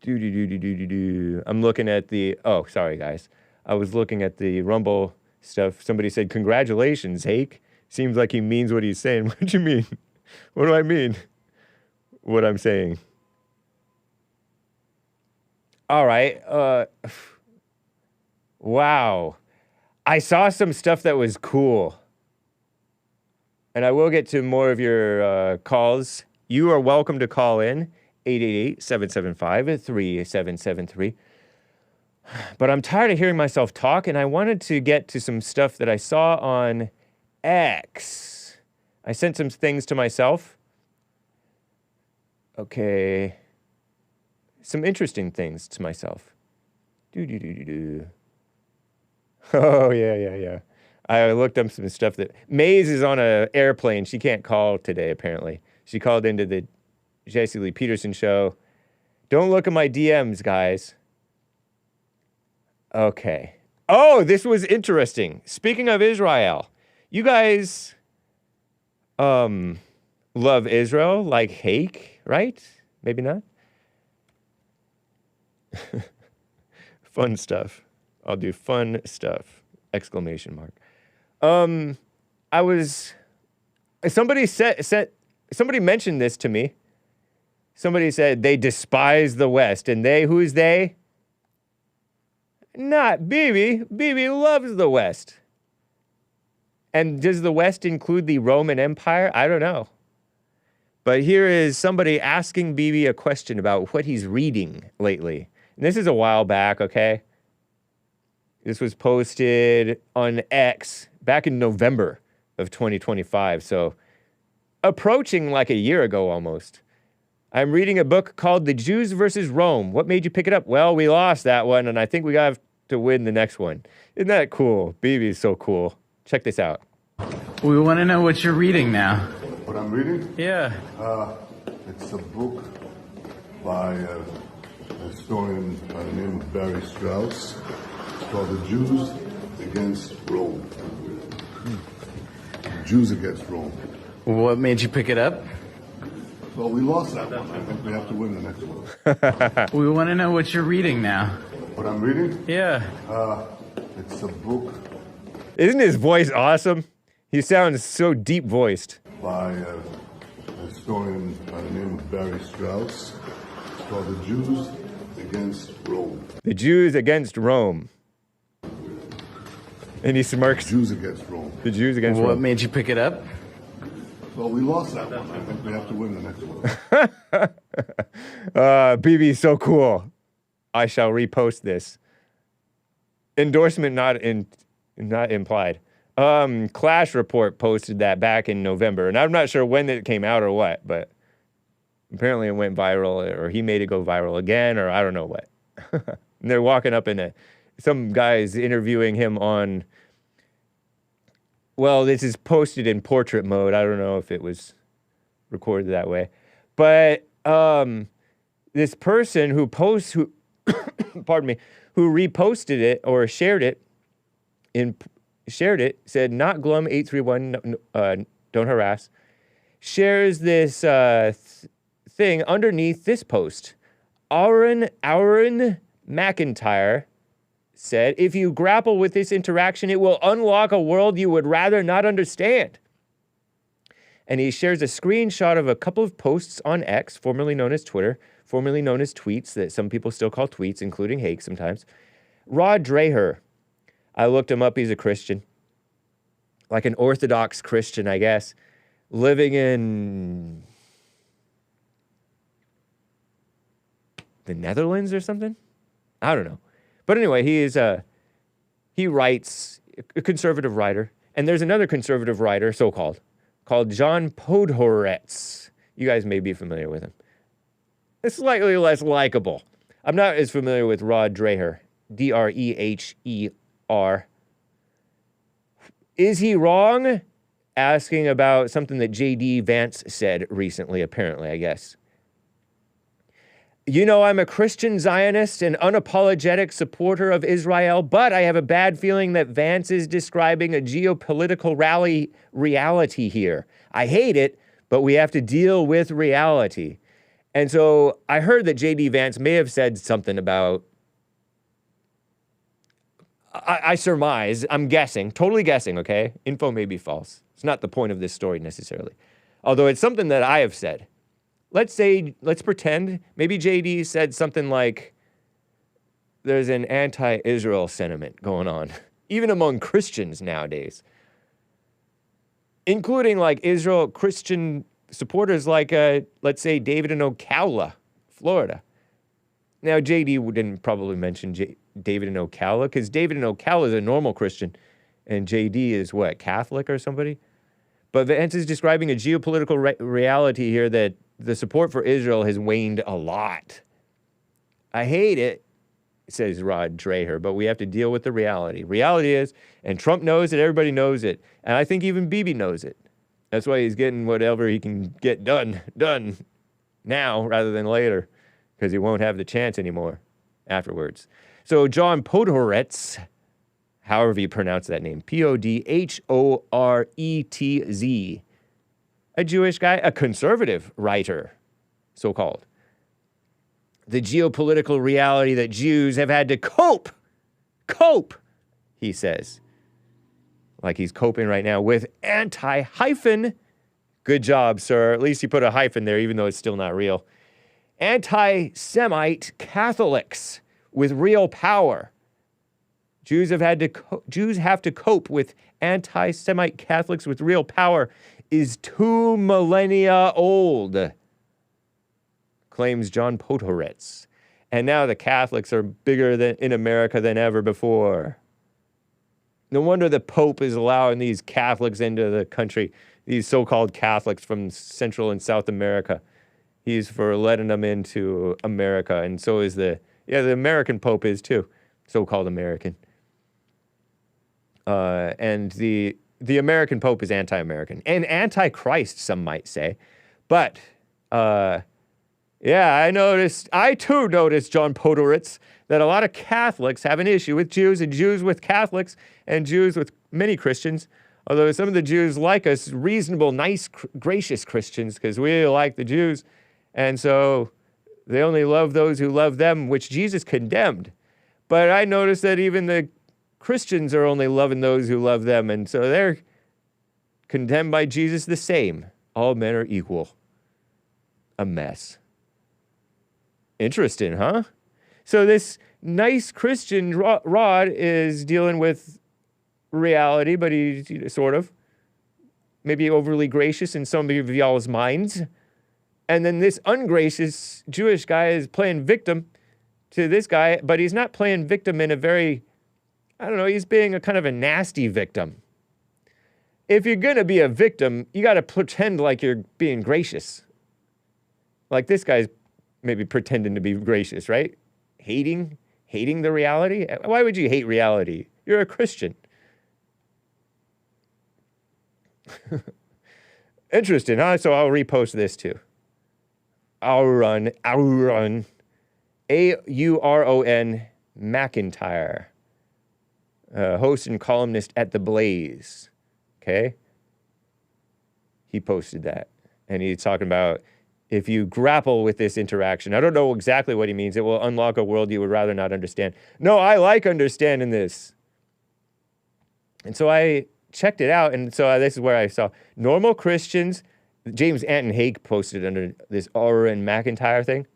I'm looking at oh, sorry, guys. I was looking at the Rumble stuff. Somebody said, congratulations, Hake. Seems like he means what he's saying. What do you mean? What do I mean? What I'm saying. All right. Wow. I saw some stuff that was cool. And I will get to more of your calls. You are welcome to call in. 888-775-3773. But I'm tired of hearing myself talk, and I wanted to get to some stuff that I saw on X. I sent some things to myself. Okay. Some interesting things to myself. Oh, yeah. I looked up some stuff that... Maze is on an airplane. She can't call today, apparently. She called into the Jesse Lee Peterson show. Don't look at my DMs, guys. Okay. Oh, this was interesting. Speaking of Israel, you guys love Israel like Hake, right? Maybe not? Fun stuff. I'll do fun stuff. Exclamation mark. Somebody mentioned this to me. Somebody said they despise the West. And they, who's they? Not Bibi. Bibi loves the West. And does the West include the Roman Empire? I don't know. But here is somebody asking Bibi a question about what he's reading lately. And this is a while back, okay? This was posted on X back in November of 2025. So approaching like a year ago almost. I'm reading a book called The Jews versus Rome. What made you pick it up? Well, we lost that one, and I think we got to win the next one. Isn't that cool? Bibi is so cool. Check this out. We want to know what you're reading now. What I'm reading? Yeah. It's a book by a historian by the name of Barry Strauss. It's called The Jews Against Rome. Jews Against Rome. What made you pick it up? Well, we lost that one. I think we have to win the next one. We want to know what you're reading now. What I'm reading? Yeah. It's a book Isn't his voice awesome? He sounds so deep voiced. by a historian by the name of Barry Strauss. It's called The Jews Against Rome. The Jews Against Rome. And he smirks. Jews Against Rome. The Jews Against What Rome. made you pick it up? Well, we lost that one. I think we have to win the next one. Bibi's so cool. I shall repost this. Endorsement not implied. Clash Report posted that back in November, and I'm not sure when it came out or what, but apparently it went viral, or he made it go viral again, or I don't know what. And they're walking up in some guy's interviewing him on, well, this is posted in portrait mode. I don't know if it was recorded that way. But this person who pardon me, who reposted it or shared it, said, not glum 831, don't harass, shares this thing underneath this post. Aaron McIntyre said, if you grapple with this interaction, it will unlock a world you would rather not understand. And he shares a screenshot of a couple of posts on X, formerly known as Twitter, formerly known as tweets, that some people still call tweets, including Hake sometimes. Rod Dreher. I looked him up. He's a Christian. Like an Orthodox Christian, I guess. Living in the Netherlands or something? I don't know. But anyway, he writes, a conservative writer. And there's another conservative writer, so-called, called John Podhoretz. You guys may be familiar with him. It's slightly less likable. I'm not as familiar with Rod Dreher. Dreher. Is he wrong? Asking about something that J.D. Vance said recently, apparently, I guess. You know, I'm a Christian Zionist and unapologetic supporter of Israel, but I have a bad feeling that Vance is describing a geopolitical reality here. I hate it, but we have to deal with reality. And so I heard that J.D. Vance may have said something about, I surmise, I'm guessing, totally guessing, okay? Info may be false. It's not the point of this story necessarily. Although it's something that I have said. Let's pretend, maybe JD said something like, there's an anti-Israel sentiment going on, even among Christians nowadays. Including like Israel Christian supporters like, let's say, David in Ocala, Florida. Now, JD didn't probably mention David in Ocala, because David in Ocala is a normal Christian, and JD is what, Catholic or somebody? But Vance is describing a geopolitical reality here that the support for Israel has waned a lot. I hate it, says Rod Dreher, but we have to deal with the reality. Reality is, and Trump knows it, everybody knows it, and I think even Bibi knows it. That's why he's getting whatever he can get done now rather than later, because he won't have the chance anymore afterwards. So John Podhoretz, however you pronounce that name, Podhoretz, a Jewish guy, a conservative writer, so-called. The geopolitical reality that Jews have had to cope, he says. Like he's coping right now with anti-hyphen. Good job, sir. At least you put a hyphen there, even though it's still not real. anti-Semite Catholics with real power. Jews have to cope with anti-Semite Catholics with real power is 2 millennia old, claims John Podhoretz. And now the Catholics are bigger in America than ever before. No wonder the Pope is allowing these Catholics into the country, these so-called Catholics from Central and South America. He's for letting them into America, and so is the American Pope is too, so-called American. And the American Pope is anti-American and anti-Christ, some might say. But I too noticed, John Podhoretz, that a lot of Catholics have an issue with Jews and Jews with Catholics and Jews with many Christians. Although some of the Jews like us, reasonable, nice, gracious Christians, because we like the Jews. And so they only love those who love them, which Jesus condemned. But I noticed that even the Christians are only loving those who love them. And so they're condemned by Jesus the same. All men are equal. A mess. Interesting, huh? So this nice Christian Rod is dealing with reality, but he's sort of maybe overly gracious in some of y'all's minds. And then this ungracious Jewish guy is playing victim to this guy, but he's not playing victim in a very, he's being a kind of a nasty victim. If you're going to be a victim, you got to pretend like you're being gracious. Like this guy's maybe pretending to be gracious, right? Hating the reality? Why would you hate reality? You're a Christian. Interesting, huh? So I'll repost this too. Auron Auron McIntyre, host and columnist at The Blaze. Okay? He posted that. And he's talking about if you grapple with this interaction. I don't know exactly what he means. It will unlock a world you would rather not understand. No, I like understanding this. And so I checked it out, and so this is where I saw normal Christians. James Anton Hake posted under this Aaron McIntyre thing.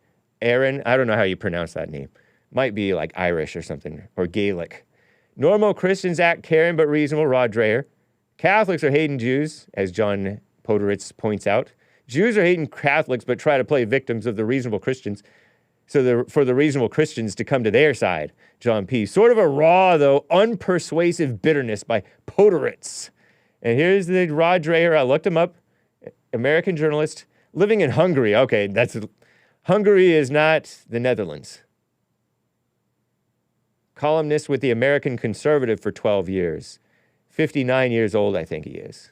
Aaron, I don't know how you pronounce that name. Might be like Irish or something, or Gaelic. Normal Christians act caring but reasonable, Rod Dreher. Catholics are hating Jews, as John Podhoretz points out. Jews are hating Catholics but try to play victims of the reasonable Christians. So for the reasonable Christians to come to their side, John P. Sort of a raw, though, unpersuasive bitterness by Podhoretz. And here's the Rod Dreher. I looked him up. American journalist living in Hungary. Okay, Hungary is not the Netherlands. Columnist with the American Conservative for 12 years. 59 years old, I think he is.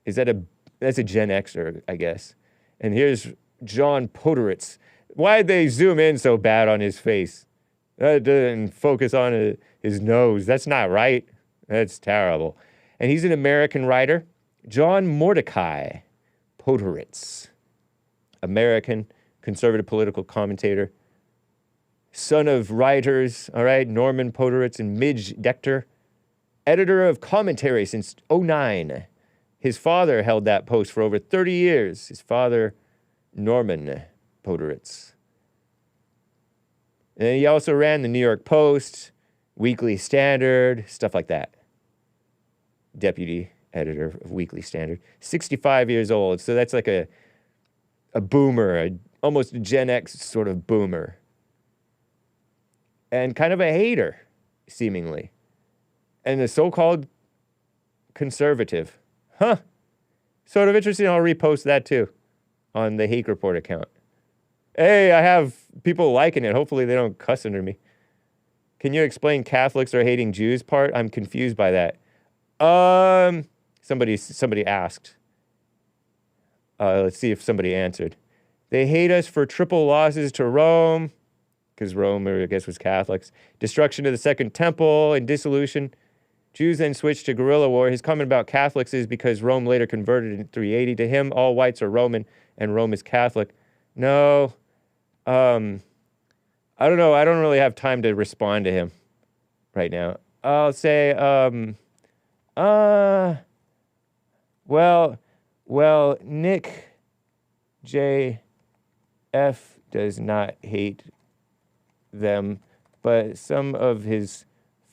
That's a Gen Xer, I guess. And here's John Podhoretz. Why'd they zoom in so bad on his face? That didn't focus on his nose. That's not right. That's terrible. And he's an American writer. John Mordecai Podhoretz. American conservative political commentator. Son of writers, all right, Norman Podhoretz and Midge Decter. Editor of commentary since 2009. His father held that post for over 30 years. His father, Norman Podhoretz. And he also ran the New York Post, Weekly Standard, stuff like that. Deputy editor of Weekly Standard. 65 years old, so that's like a boomer, almost a Gen X sort of boomer. And kind of a hater, seemingly. And a so-called conservative. Huh. Sort of interesting. I'll repost that too on the Hake Report account. Hey, I have people liking it. Hopefully they don't cuss under me. Can you explain Catholics are hating Jews part? I'm confused by that. Somebody asked. Let's see if somebody answered. They hate us for triple losses to Rome, because Rome, I guess, was Catholics. Destruction of the Second Temple and dissolution. Jews then switched to guerrilla war. His comment about Catholics is because Rome later converted in 380. To him, all whites are Roman and Rome is Catholic. No. I don't know. I don't really have time to respond to him right now. I'll say, well, Nick J. F does not hate them, but some of his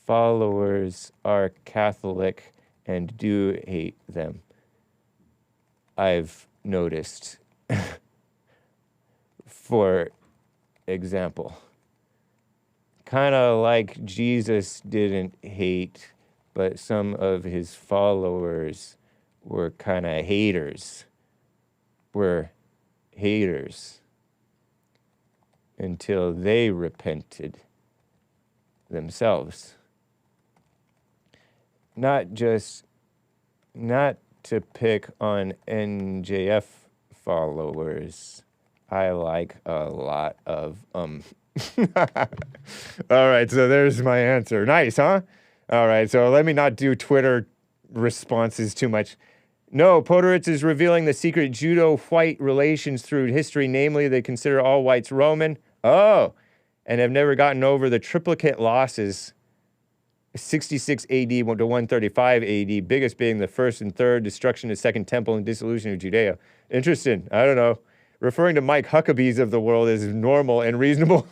followers are Catholic and do hate them. I've noticed. For example, kind of like Jesus didn't hate, but some of his followers were kind of haters. Were haters until they repented themselves. Not to pick on NJF followers. I like a lot of All right, so there's my answer. Nice, huh? All right, so let me not do Twitter responses too much. No, Poderitz is revealing the secret Judo-white relations through history, namely they consider all whites Roman. Oh, and have never gotten over the triplicate losses, 66 AD to 135 AD, biggest being the first and third, destruction of the Second Temple and dissolution of Judea. Interesting, I don't know. Referring to Mike Huckabees of the world as normal and reasonable.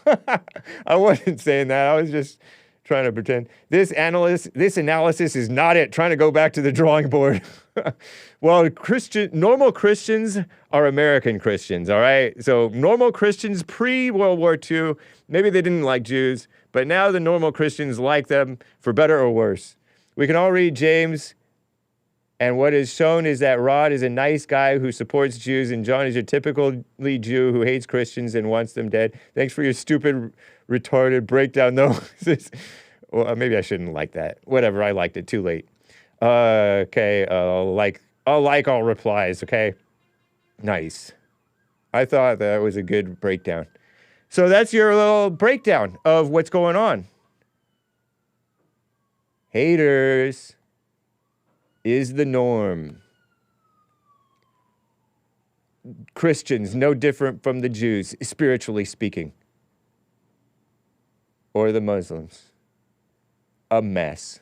I wasn't saying that, I was just trying to pretend. This analysis is not it. Trying to go back to the drawing board. Well, normal Christians are American Christians, all right? So normal Christians pre-World War II, maybe they didn't like Jews, but now the normal Christians like them for better or worse. We can all read James, and what is shown is that Rod is a nice guy who supports Jews, and John is a typically Jew who hates Christians and wants them dead. Thanks for your stupid, retarded breakdown. No, well, maybe I shouldn't like that. Whatever, I liked it too late. Okay, I'll like all replies, okay? Nice. I thought that was a good breakdown. So that's your little breakdown of what's going on. Haters is the norm. Christians, no different from the Jews, spiritually speaking. Or the Muslims. A mess.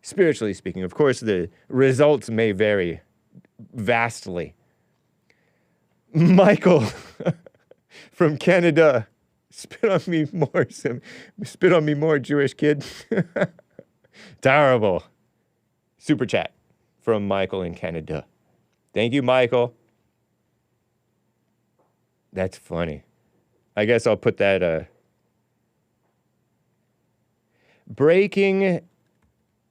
Spiritually speaking. Of course, the results may vary vastly. Michael from Canada. Spit on me more, Jewish kid. Terrible. Super chat from Michael in Canada. Thank you, Michael. That's funny. I guess I'll put that breaking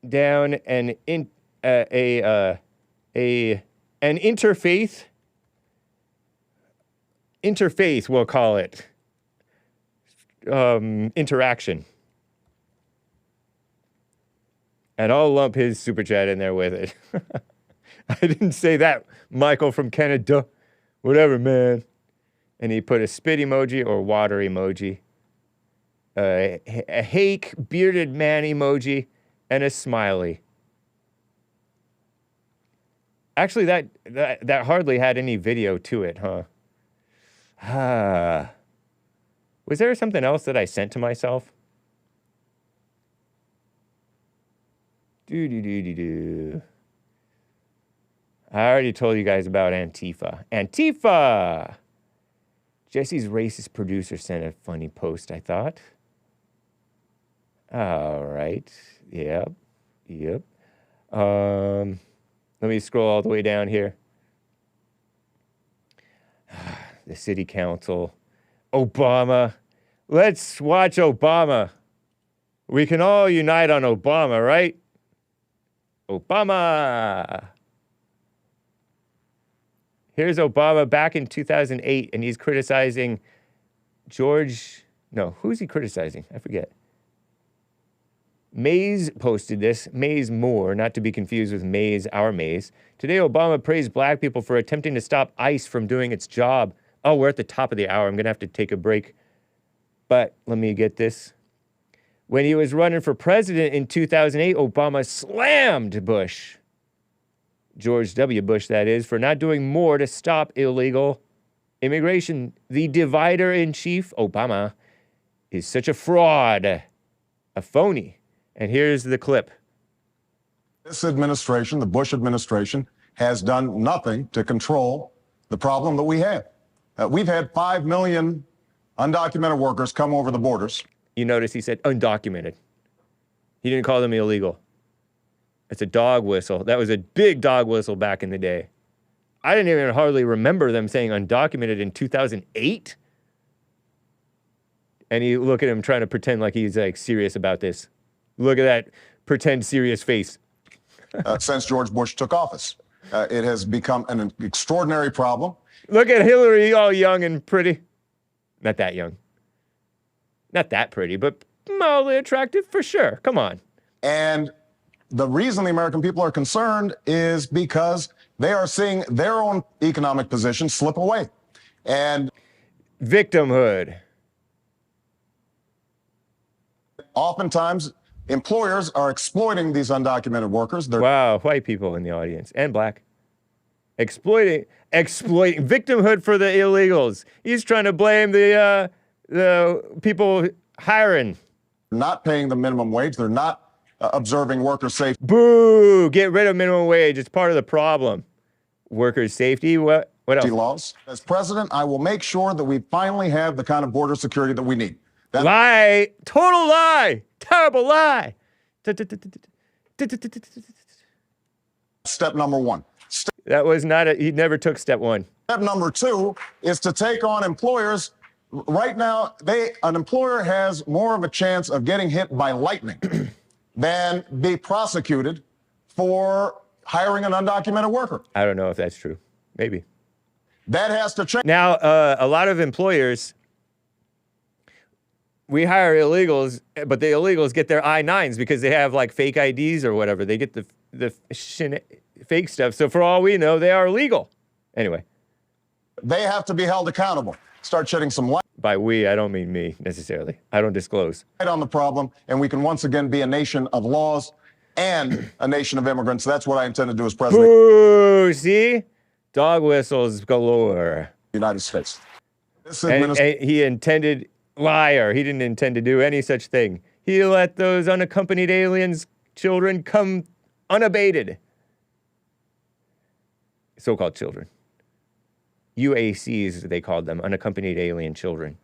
down an interfaith, we'll call it, interaction. And I'll lump his super chat in there with it. I didn't say that, Michael from Canada. Whatever, man. And he put a spit emoji or water emoji, a Hake bearded man emoji, and a smiley. Actually, that hardly had any video to it, huh? Was there something else that I sent to myself? I already told you guys about Antifa. Antifa! Jesse's racist producer sent a funny post, I thought. All right. Yep. Let me scroll all the way down here. The city council. Obama. Let's watch Obama. We can all unite on Obama, right? Obama. Here's Obama back in 2008, and he's criticizing who's he criticizing? I forget. Mays posted this. Mays Moore, not to be confused with Mays, our Mays. Today, Obama praised black people for attempting to stop ICE from doing its job. Oh, we're at the top of the hour. I'm going to have to take a break. But let me get this. When he was running for president in 2008, Obama slammed Bush, George W. Bush, that is, for not doing more to stop illegal immigration. The divider-in-chief, Obama, is such a fraud, a phony. And here's the clip. This administration, the Bush administration, has done nothing to control the problem that we have. We've had 5 million undocumented workers come over the borders. You notice he said undocumented. He didn't call them illegal. It's a dog whistle. That was a big dog whistle back in the day. I didn't even hardly remember them saying undocumented in 2008. And you look at him trying to pretend like he's like serious about this. Look at that pretend serious face. Since George Bush took office. It has become an extraordinary problem. Look at Hillary, all young and pretty. Not that young. Not that pretty, but mildly attractive for sure. Come on. And the reason the American people are concerned is because they are seeing their own economic position slip away. And victimhood. Oftentimes, employers are exploiting these undocumented workers. Wow, white people in the audience and black. Exploiting victimhood for the illegals. He's trying to blame the people hiring. Not paying the minimum wage. They're not observing worker safety. Boo! Get rid of minimum wage. It's part of the problem. Worker safety. What else? Laws. As president, I will make sure that we finally have the kind of border security that we need. Lie. Total lie. Terrible lie. Step number one. That was not he never took step one. Step number two is to take on employers. Right now, an employer has more of a chance of getting hit by lightning than be prosecuted for hiring an undocumented worker. I don't know if that's true. Maybe. That has to change. Now, a lot of employers, we hire illegals, but the illegals get their I-9s because they have like fake IDs or whatever. They get the fake stuff. So for all we know, they are legal. Anyway. They have to be held accountable. Start shedding some light. By we, I don't mean me necessarily. I don't disclose. On the problem, and we can once again be a nation of laws and a nation of immigrants. That's what I intend to do as president. Boo! See? Dog whistles galore. United States. And he intended, liar, he didn't intend to do any such thing. He let those unaccompanied aliens, children, come unabated. So-called children. UACs, they called them, unaccompanied alien children.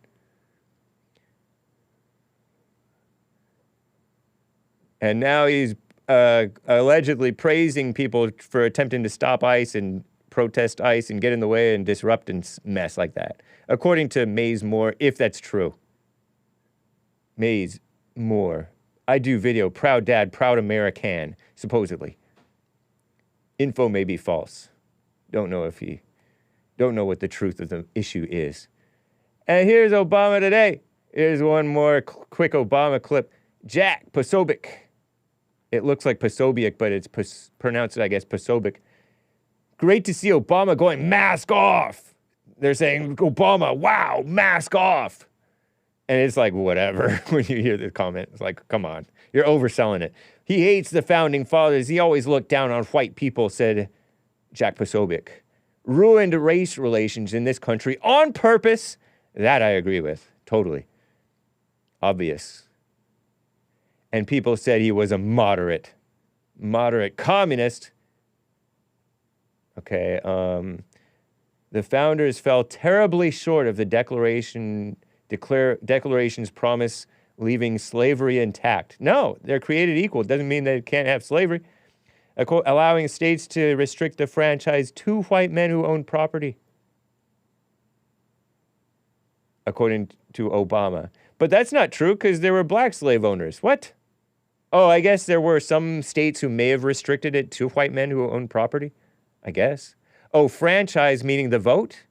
And now he's allegedly praising people for attempting to stop ICE and protest ICE and get in the way and disrupt and mess like that. According to Maze Moore, if that's true. Maze Moore. I do video, proud dad, proud American, supposedly. Info may be false. Don't know what the truth of the issue is. And here's Obama today. Here's one more quick Obama clip. Jack Posobiec. It looks like Posobiec, but it's pronounced, I guess, Posobiec. Great to see Obama going mask off. They're saying, Obama, wow, mask off. And it's like, whatever, when you hear the comment. It's like, come on, you're overselling it. He hates the founding fathers. He always looked down on white people, said Jack Posobiec. Ruined race relations in this country on purpose. That I agree with, totally. Obvious. And people said he was a moderate communist. Okay, the founders fell terribly short of the Declaration's promise, leaving slavery intact. No, they're created equal. It doesn't mean they can't have slavery. Allowing states to restrict the franchise to white men who own property. According to Obama. But that's not true because there were black slave owners. What? Oh, I guess there were some states who may have restricted it to white men who own property. I guess. Oh, franchise meaning the vote?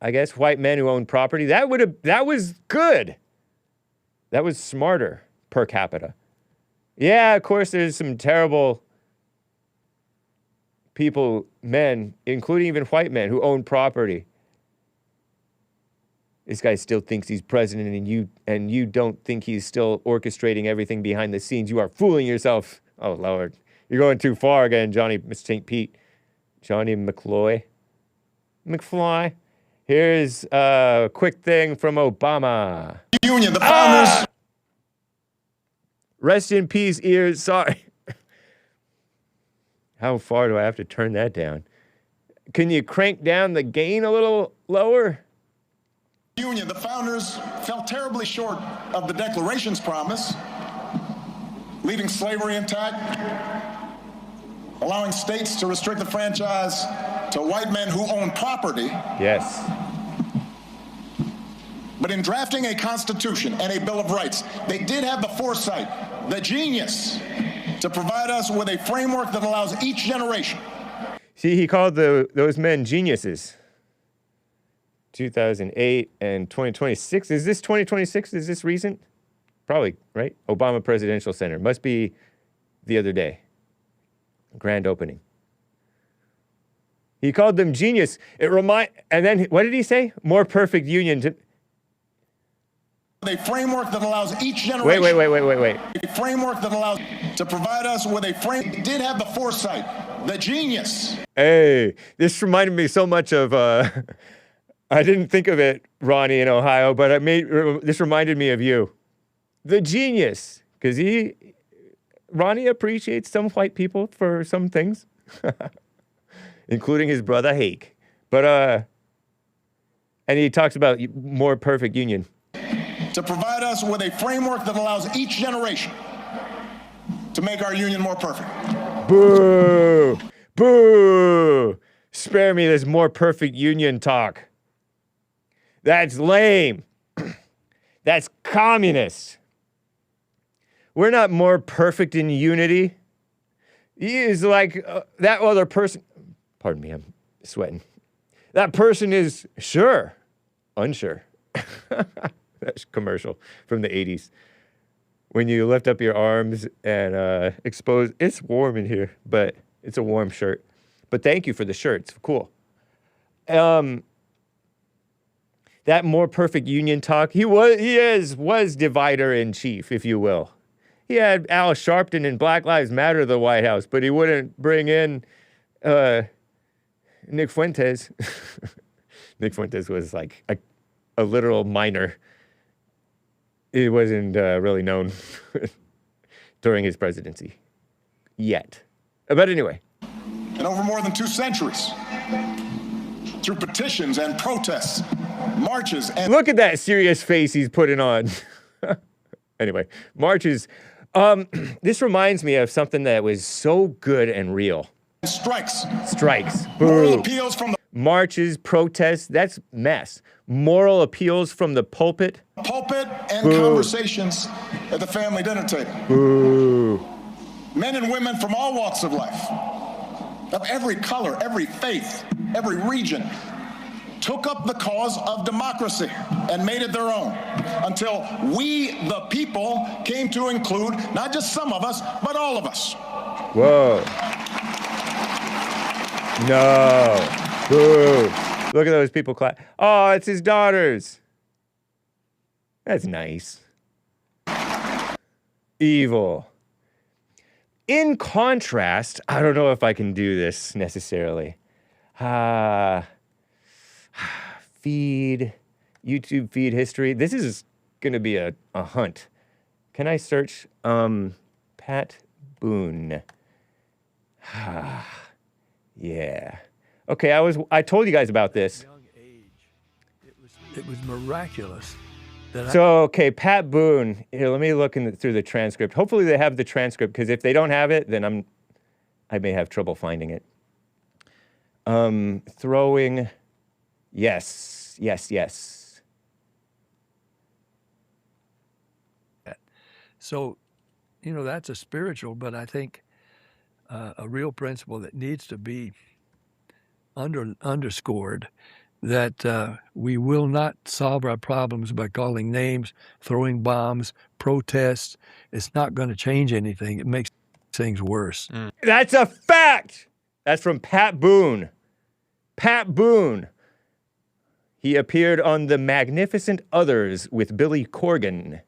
I guess white men who own property. That was good. That was smarter per capita. Yeah, of course there's some terrible people, men, including even white men who own property. This guy still thinks he's president and you don't think he's still orchestrating everything behind the scenes. You are fooling yourself. Oh, Lord. You're going too far again, Johnny St. Pete. Johnny McFly. Here's a quick thing from Obama. Union, the founders. Rest in peace, ears. Sorry. How far do I have to turn that down? Can you crank down the gain a little lower? Union, the founders fell terribly short of the Declaration's promise, leaving slavery intact, allowing states to restrict the franchise to white men who own property. Yes. But in drafting a Constitution and a Bill of Rights, they did have the foresight, the genius, to provide us with a framework that allows each generation. See, he called those men geniuses. 2008 and 2026. Is this 2026? Is this recent? Probably, right? Obama Presidential Center. Must be the other day. Grand opening. He called them genius. And then what did he say? More perfect union. A framework that allows each generation. Wait. A framework that allows to provide us with a frame. They did have the foresight, the genius. Hey, this reminded me so much of, I didn't think of it, Ronnie in Ohio, but this reminded me of you. The genius. Because Ronnie appreciates some white people for some things, including his brother Hake. But, and he talks about more perfect union. To provide us with a framework that allows each generation to make our union more perfect. Boo! Boo! Spare me this more perfect union talk. That's lame. That's communist. We're not more perfect in unity. He is like that other person. Pardon me, I'm sweating. That person is unsure. That's commercial from the 80s. When you lift up your arms and expose, it's warm in here, but it's a warm shirt. But thank you for the shirt, it's cool. That more perfect union talk, he was divider in chief, if you will. He had Al Sharpton and Black Lives Matter to the White House, but he wouldn't bring in Nick Fuentes. Nick Fuentes was like a literal minor. He wasn't really known during his presidency yet. But anyway. And over more than 2 centuries, through petitions and protests, marches and... Look at that serious face he's putting on. Anyway, marches. This reminds me of something that was so good and real. Strikes. Boo. Moral appeals from the... Marches, protests, that's mess. Moral appeals from the pulpit. And Boo. Conversations at the family dinner table. Boo. Men and women from all walks of life, of every color, every faith, every region, took up the cause of democracy and made it their own until we, the people, came to include not just some of us, but all of us. Whoa. No. Boo. Look at those people clap. Oh, it's his daughters. That's nice. Evil. In contrast, I don't know if I can do this necessarily. Feed, YouTube feed history. This is going to be a hunt. Can I search Pat Boone? Yeah. Okay, I told you guys about this. It was miraculous. Okay, Pat Boone. Here, let me look through the transcript. Hopefully they have the transcript, because if they don't have it, then I may have trouble finding it. Throwing. Yes. So, that's a spiritual, but I think a real principle that needs to be underscored, that we will not solve our problems by calling names, throwing bombs, protests. It's not going to change anything. It makes things worse. That's a fact. That's from Pat Boone. Pat Boone. He appeared on The Magnificent Others with Billy Corgan,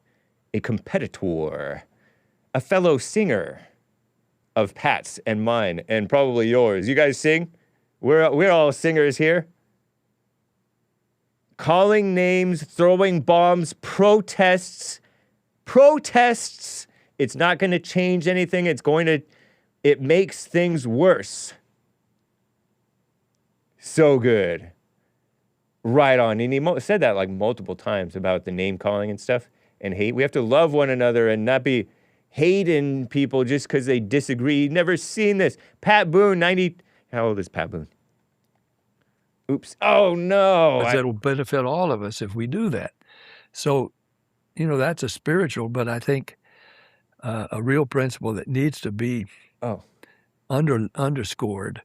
a competitor, a fellow singer of Pat's and mine, and probably yours. You guys sing? We're all singers here. Calling names, throwing bombs, protests. It's not going to change anything. It makes things worse. So good. Right on. And he said that like multiple times about the name calling and stuff and hate. We have to love one another and not be hating people just because they disagree. Never seen this. Pat Boone, 90. How old is Pat Boone? Oops. Oh, no. It'll benefit all of us if we do that. So, that's a spiritual, but I think a real principle that needs to be underscored,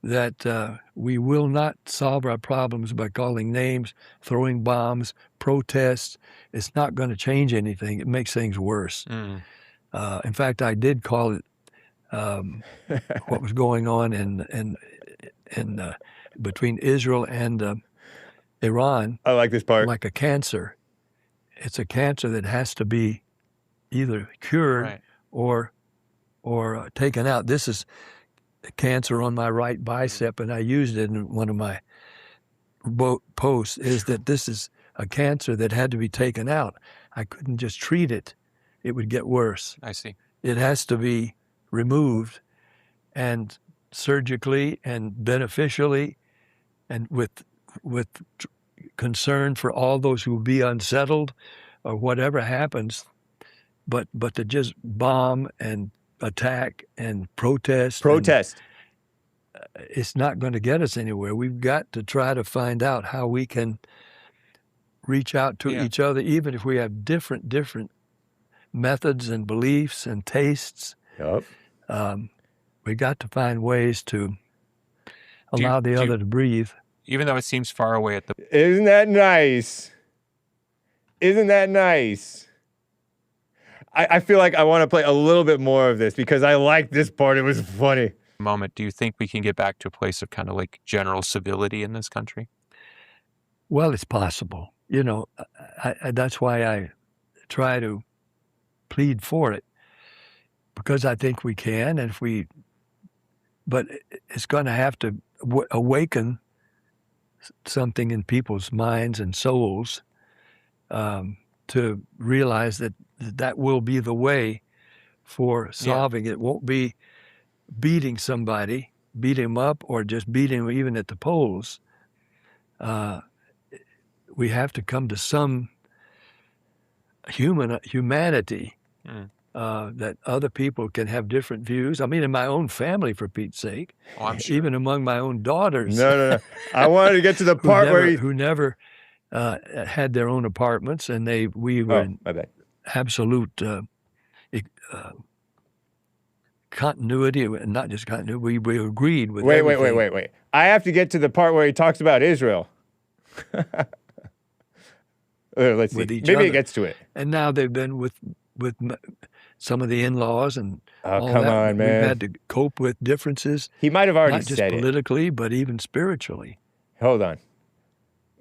that we will not solve our problems by calling names, throwing bombs, protests. It's not going to change anything. It makes things worse. In fact, I did call it what was going on in between Israel and Iran. I like this part. Like a cancer. It's a cancer that has to be either cured or taken out. This is cancer on my right bicep, and I used it in one of my posts, is that this is a cancer that had to be taken out. I couldn't just treat it. It would get worse. I see. It has to be removed, and surgically and beneficially, and with concern for all those who will be unsettled or whatever happens, but to just bomb and attack and protest. It's not going to get us anywhere. We've got to try to find out how we can reach out to each other, even if we have different methods and beliefs and tastes. Yep. We got to find ways to allow the other to breathe. Even though it seems far away at the... Isn't that nice? Isn't that nice? I feel like I want to play a little bit more of this because I like this part. It was funny. Moment, do you think we can get back to a place of kind of like general civility in this country? Well, it's possible. That's why I try to plead for it, because I think we can, and but it's going to have to awaken something in people's minds and souls to realize that will be the way for solving it. It won't be beating somebody, beat him up, or just beat him even at the polls. We have to come to some humanity that other people can have different views. I mean, in my own family, for Pete's sake. Oh, I'm sure. Even among my own daughters. No. I wanted to get to the part who never had their own apartments, and we were in absolute continuity, not just continuity. We agreed with everything. Wait. I have to get to the part where he talks about Israel. Let's see. Maybe it gets to it. And now they've been with some of the in-laws and all come that. on, man. We've had to cope with differences. He might have already said it. Not just politically, but even spiritually. Hold on.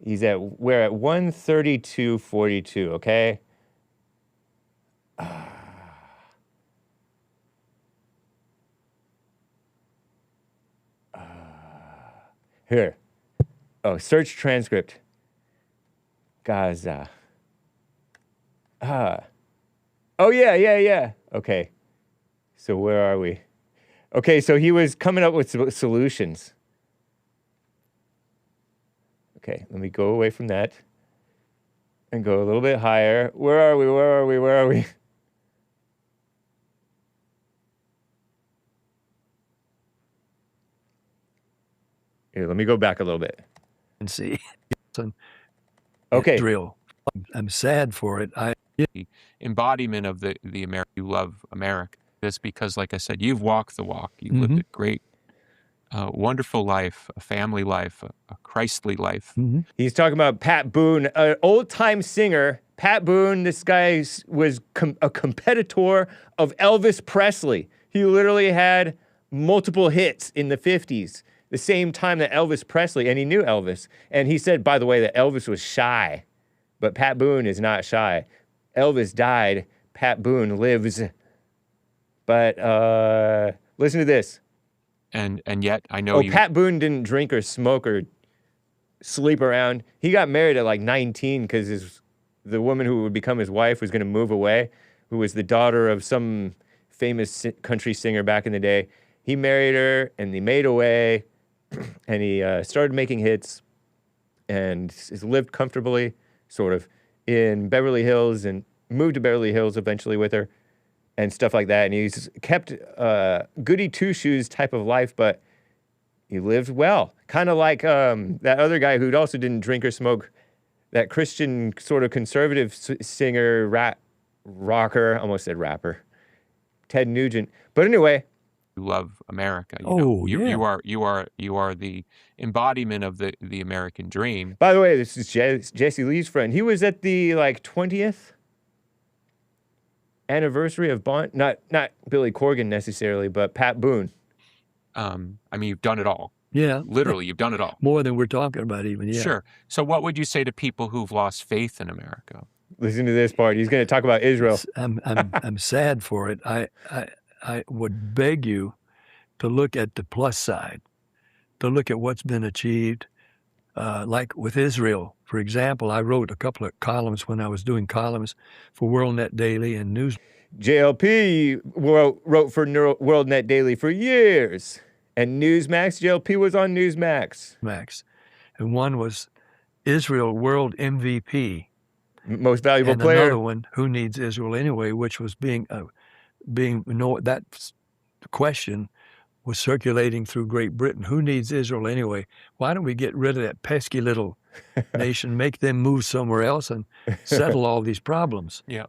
We're at 132.42, okay? Here. Oh, search transcript. Gaza. Oh, yeah. Okay. So where are we? Okay, so he was coming up with solutions. Okay, let me go away from that and go a little bit higher. Where are we? Here, let me go back a little bit. And see. Okay. Drill. I'm sad for it. The embodiment of the America. You love America. This because, like I said, you've walked the walk. You've lived a great, wonderful life, a family life, a Christly life. He's talking about Pat Boone, an old-time singer. Pat Boone, this guy was a competitor of Elvis Presley. He literally had multiple hits in the 50s, the same time that Elvis Presley, and he knew Elvis. And he said, by the way, that Elvis was shy, but Pat Boone is not shy. Elvis died, Pat Boone lives. But listen to this. And yet I know Pat Boone didn't drink or smoke or sleep around. He got married at like 19 because the woman who would become his wife was going to move away, who was the daughter of some famous country singer back in the day. He married her and they made away. and he started making hits and has lived comfortably, sort of, in Beverly Hills and moved to Beverly Hills eventually with her and stuff like that. And he's kept goody two-shoes type of life, but he lived well. Kind of like that other guy who also didn't drink or smoke, that Christian sort of conservative singer, rocker, almost said rapper, Ted Nugent. But anyway, you love America. Yeah. You are the embodiment of the American dream. By the way, this is Jesse Lee's friend. He was at the 20th anniversary of Bond. Not Billy Corgan necessarily, but Pat Boone. I mean, you've done it all. Yeah. Literally, you've done it all. More than we're talking about even, yeah. Sure. So what would you say to people who've lost faith in America? Listen to this part. He's going to talk about Israel. I'm sad for it. I would beg you to look at the plus side, to look at what's been achieved. Like with Israel, for example, I wrote a couple of columns when I was doing columns for WorldNet Daily and News. JLP wrote for WorldNet Daily for years. And Newsmax, JLP was on Newsmax. And one was Israel World MVP. Most valuable and player. Another one, Who Needs Israel Anyway, which was that question was circulating through Great Britain. Who needs Israel anyway? Why don't we get rid of that pesky little nation, make them move somewhere else and settle all these problems? Yeah.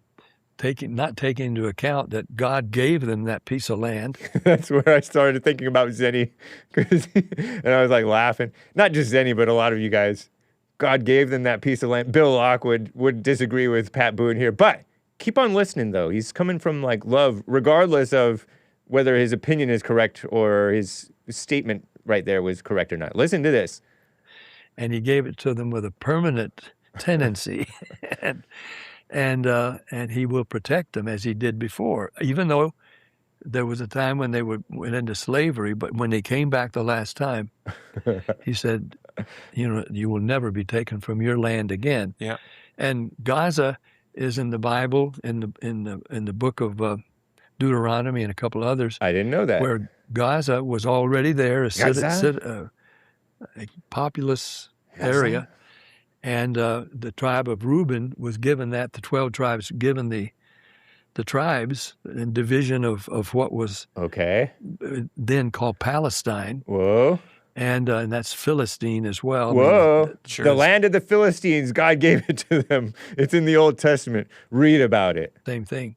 not taking into account that God gave them that piece of land. That's where I started thinking about Zenny, and I was like laughing. Not just Zenny, but a lot of you guys. God gave them that piece of land. Bill Locke would disagree with Pat Boone here, but keep on listening though. He's coming from like love, regardless of whether his opinion is correct or his statement right there was correct or not. Listen to this. And he gave it to them with a permanent tenancy, and he will protect them as he did before, even though there was a time when they went into slavery. But when they came back the last time, he said, you will never be taken from your land again. Yeah. And Gaza is in the Bible, in the book of Deuteronomy and a couple others. I didn't know that. Where Gaza was already there, a populous area. And the tribe of Reuben was given that, the 12 tribes given the tribes and division of what was then called Palestine. Whoa. And that's Philistine as well. Whoa. The land of the Philistines, God gave it to them. It's in the Old Testament. Read about it. Same thing.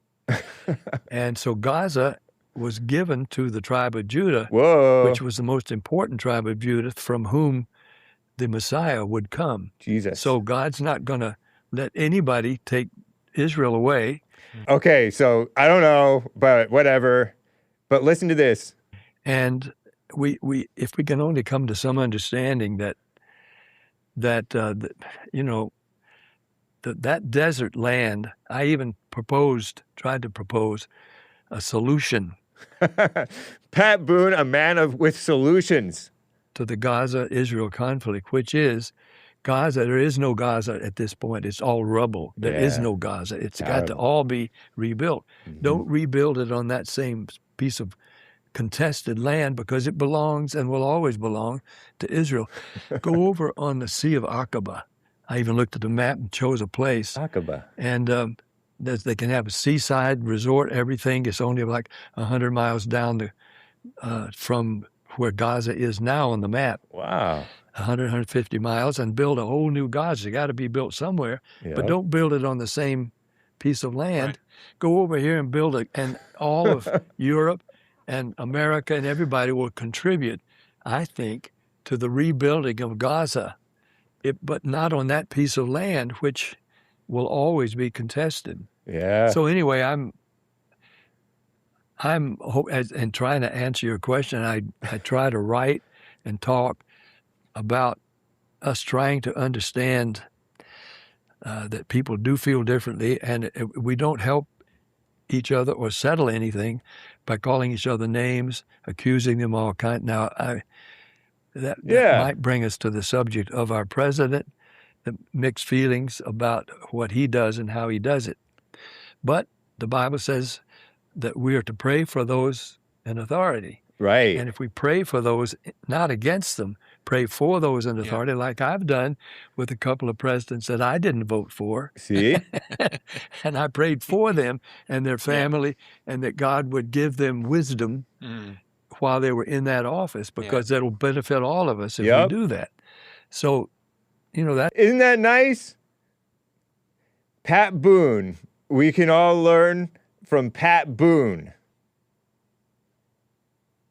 And so Gaza was given to the tribe of Judah, which was the most important tribe of Judah, from whom the Messiah would come. Jesus. So God's not going to let anybody take Israel away. Okay, so I don't know, but whatever. But listen to this. And we if we can only come to some understanding that desert land, I even tried to propose a solution. Pat Boone, a man with solutions to the Gaza-Israel conflict, which is Gaza. There is no Gaza at this point. It's all rubble. There is no Gaza. It's got to all be rebuilt. Mm-hmm. Don't rebuild it on that same piece of contested land, because it belongs and will always belong to Israel. Go over on the Sea of Aqaba. I even looked at the map and chose a place. Aqaba. And they can have a seaside resort, everything. It's only like 100 miles down from where Gaza is now on the map. Wow. 150 miles, and build a whole new Gaza. It's got to be built somewhere, but don't build it on the same piece of land. Right. Go over here and build it, and all of Europe and America and everybody will contribute, I think, to the rebuilding of Gaza, but not on that piece of land, which will always be contested. Yeah. So anyway, I'm and trying to answer your question. I try to write and talk about us trying to understand that people do feel differently, and we don't help each other or settle anything by calling each other names, accusing them all kind. Now, that might bring us to the subject of our president, the mixed feelings about what he does and how he does it. But the Bible says that we are to pray for those in authority. Right. And if we pray for those, not against them, pray for those in authority, like I've done with a couple of presidents that I didn't vote for. See? And I prayed for them and their family, and that God would give them wisdom while they were in that office, because that'll benefit all of us if we do that. So, that. Isn't that nice? Pat Boone. We can all learn from Pat Boone.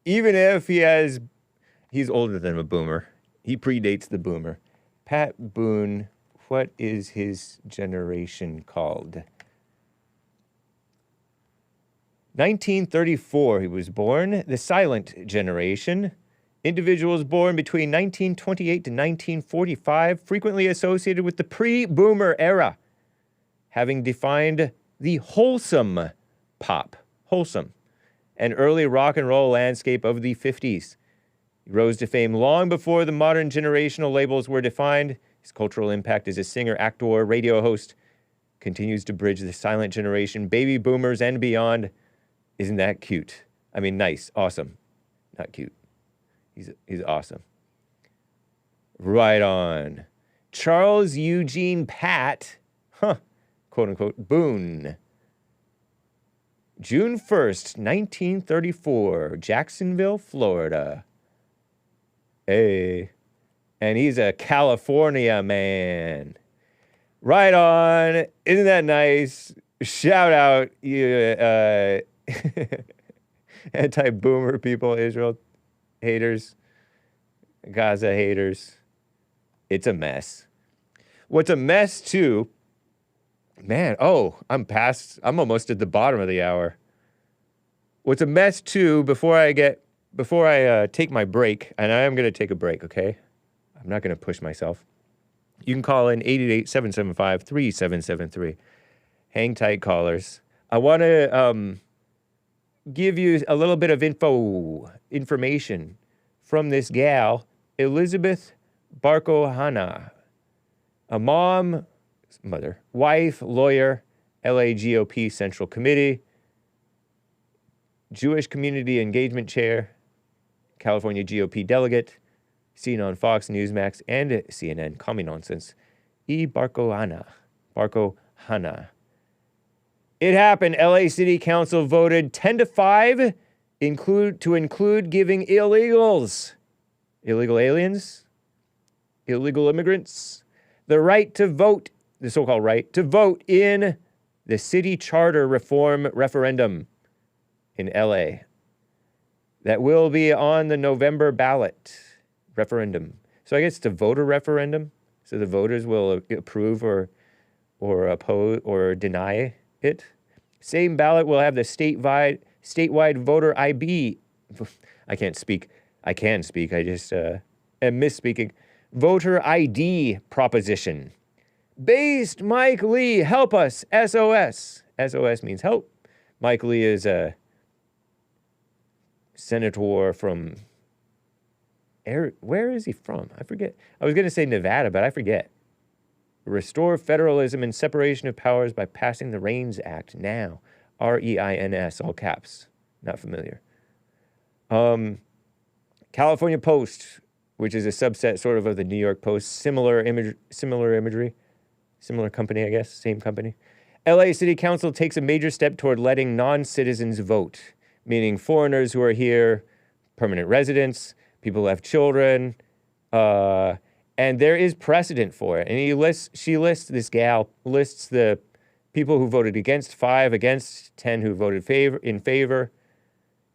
Even if he's older than a boomer. He predates the boomer. Pat Boone, what is his generation called? 1934, he was born. The silent generation. Individuals born between 1928 to 1945, frequently associated with the pre-boomer era, having defined the wholesome pop, an early rock and roll landscape of the 50s. He rose to fame long before the modern generational labels were defined. His cultural impact as a singer, actor, radio host continues to bridge the silent generation, baby boomers, and beyond. Isn't that cute? I mean, nice, awesome, not cute. He's awesome. Right on. Charles Eugene Pat, quote unquote, Boone. June 1st, 1934, Jacksonville, Florida. Hey. And he's a California man. Right on. Isn't that nice? Shout out, you anti-boomer people, Israel haters, Gaza haters. It's a mess. What's a mess, too, man, I'm almost at the bottom of the hour. What's a mess, too, before I take my break, and I am going to take a break, okay? I'm not going to push myself. You can call in 888-775-3773. Hang tight, callers. I want to give you a little bit of information from this gal, Elizabeth Barco-Hana, a mother, wife, lawyer, LA GOP Central Committee, Jewish Community Engagement Chair, California GOP Delegate, seen on Fox, Newsmax, and CNN. Call me nonsense. Barco-Hana. It happened. LA City Council voted 10-5 to include giving illegals, illegal aliens, illegal immigrants, the right to vote, the so-called right to vote in the city charter reform referendum in LA. That will be on the November ballot referendum. So I guess it's a voter referendum. So the voters will approve or oppose or deny it. Same ballot will have the statewide voter ID. I can't speak. I can speak. I just am misspeaking. Voter ID proposition. Based Mike Lee, help us. SOS. SOS means help. Mike Lee is a senator from... Where is he from? I forget. I was going to say Nevada, but I forget. Restore federalism and separation of powers by passing the REINS Act now. REINS, all caps. Not familiar. California Post, which is a subset sort of the New York Post. Similar imagery. Similar company, I guess. Same company. LA City Council takes a major step toward letting non-citizens vote, meaning foreigners who are here, permanent residents, people who have children, and there is precedent for it. And this gal lists the people who voted against, 5 against, 10 who voted in favor.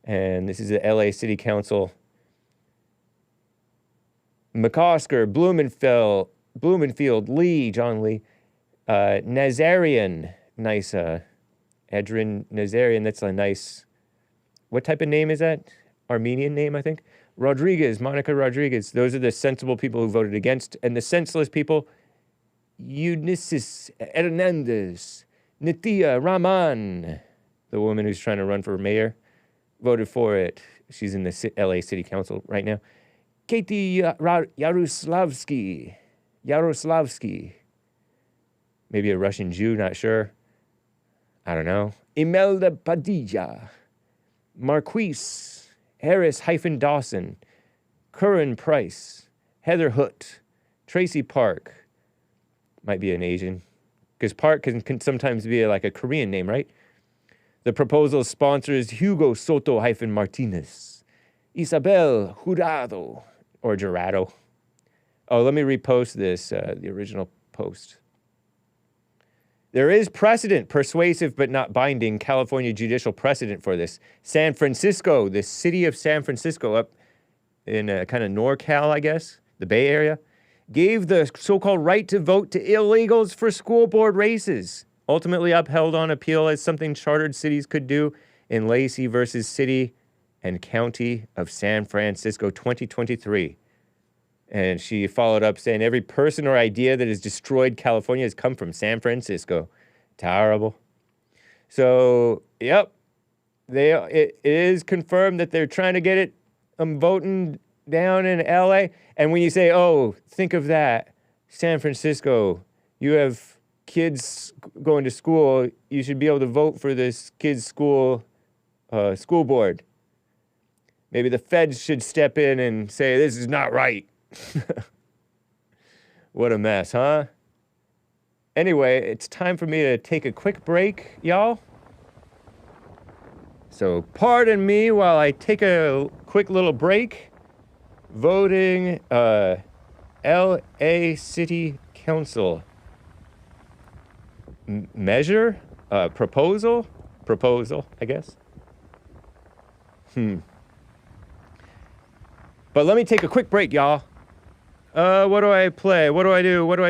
And this is the LA City Council. McCosker, Blumenfield, Lee, John Lee, Nazarian, nice, Adrian Nazarian, that's a nice, what type of name is that? Armenian name, I think. Monica Rodriguez, those are the sensible people who voted against. And the senseless people, Eunices Hernandez, Nithya Raman, the woman who's trying to run for mayor, voted for it. She's in the LA City Council right now. Katie Yaroslavsky, maybe a Russian Jew, not sure. I don't know. Imelda Padilla, Marquise Harris-Dawson, Curran Price, Heather Hoot, Tracy Park. Might be an Asian, because Park can sometimes be like a Korean name, right? The proposal sponsors Hugo Soto-Martinez, Isabel Jurado, or Jurado. Oh, let me repost this, the original post. There is precedent, persuasive but not binding, California judicial precedent for this. San Francisco, the city of San Francisco, up in kind of NorCal, I guess, the Bay Area, gave the so-called right to vote to illegals for school board races, ultimately upheld on appeal as something chartered cities could do in Lacey versus City and County of San Francisco 2023. And she followed up saying, every person or idea that has destroyed California has come from San Francisco. Terrible. So, yep, it is confirmed that they're trying to get it voting down in LA. And when you say, oh, think of that, San Francisco, you have kids going to school, you should be able to vote for this kid's school board. Maybe the feds should step in and say, this is not right. What a mess, huh? Anyway, it's time for me to take a quick break, y'all. So pardon me while I take a quick little break. Voting LA City Council measure, proposal, I guess. But let me take a quick break, y'all. What do I play? What do I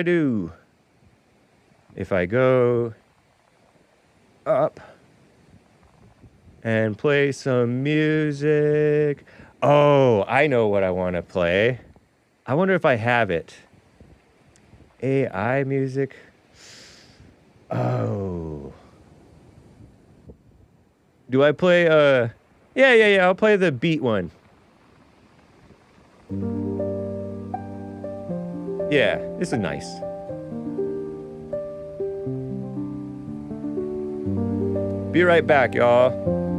do? If I go up and play some music. Oh, I know what I want to play. I wonder if I have it. AI music. Oh. Do I play, yeah, I'll play the beat one. Yeah, this is nice. Be right back, y'all.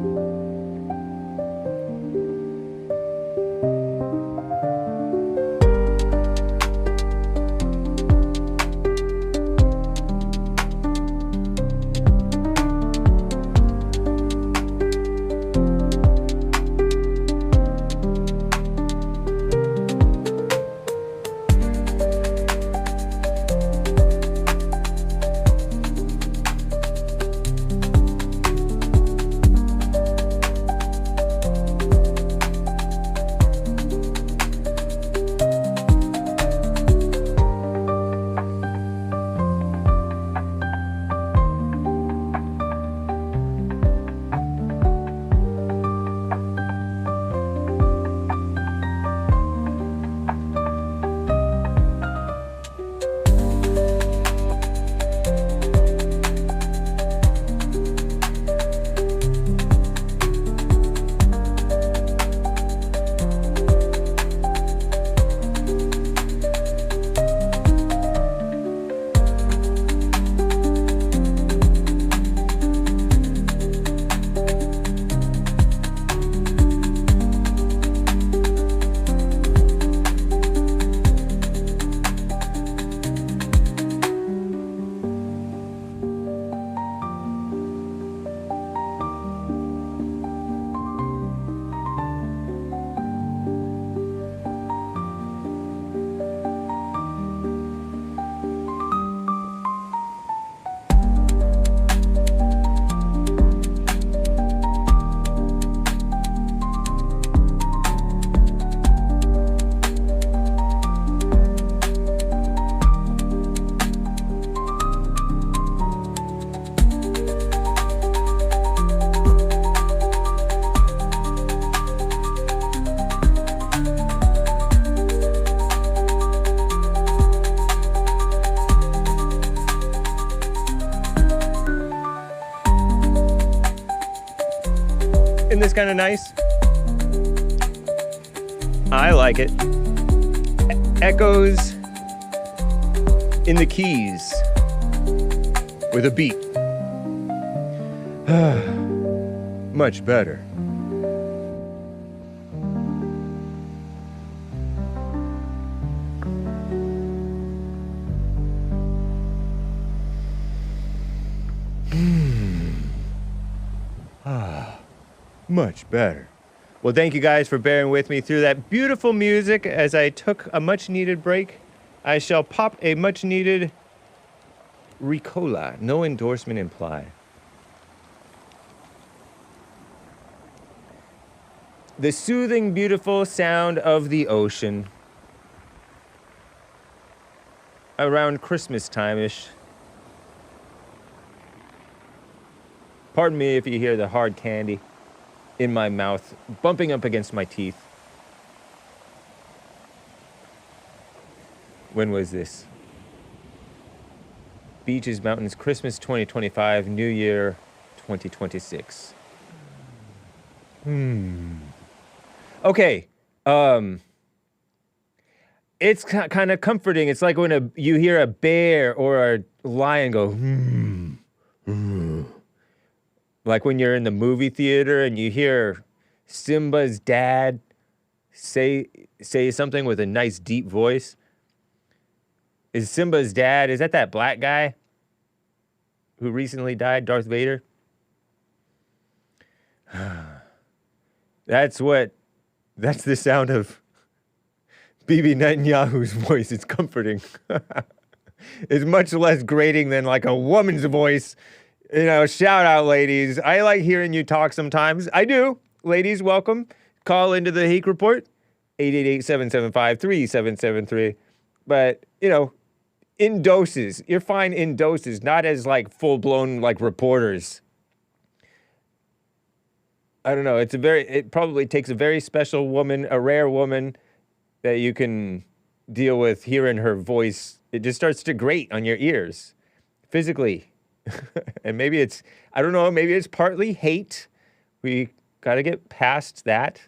Isn't this kind of nice? I like it. Echoes in the keys with a beat. Much better. Much better. Well, thank you guys for bearing with me through that beautiful music as I took a much-needed break. I shall pop a much-needed Ricola. No endorsement implied. The soothing, beautiful sound of the ocean around Christmas time-ish. Pardon me if you hear the hard candy in my mouth bumping up against my teeth. When was this? Beaches, mountains, Christmas 2025, New Year 2026. Okay. It's kind of comforting. It's like when you hear a bear or a lion go, like when you're in the movie theater and you hear Simba's dad say something with a nice deep voice. Is Simba's dad, is that black guy who recently died, Darth Vader? That's the sound of Bibi Netanyahu's voice. It's comforting. It's much less grating than like a woman's voice. You know, shout out, ladies. I like hearing you talk sometimes. I do. Ladies, welcome. Call into the Hake Report, 888-775-3773. But, you know, in doses. You're fine in doses, not as like full-blown like reporters. I don't know. It probably takes a very special woman, a rare woman that you can deal with hearing her voice. It just starts to grate on your ears physically. And maybe it's, I don't know, maybe it's partly hate. We got to get past that.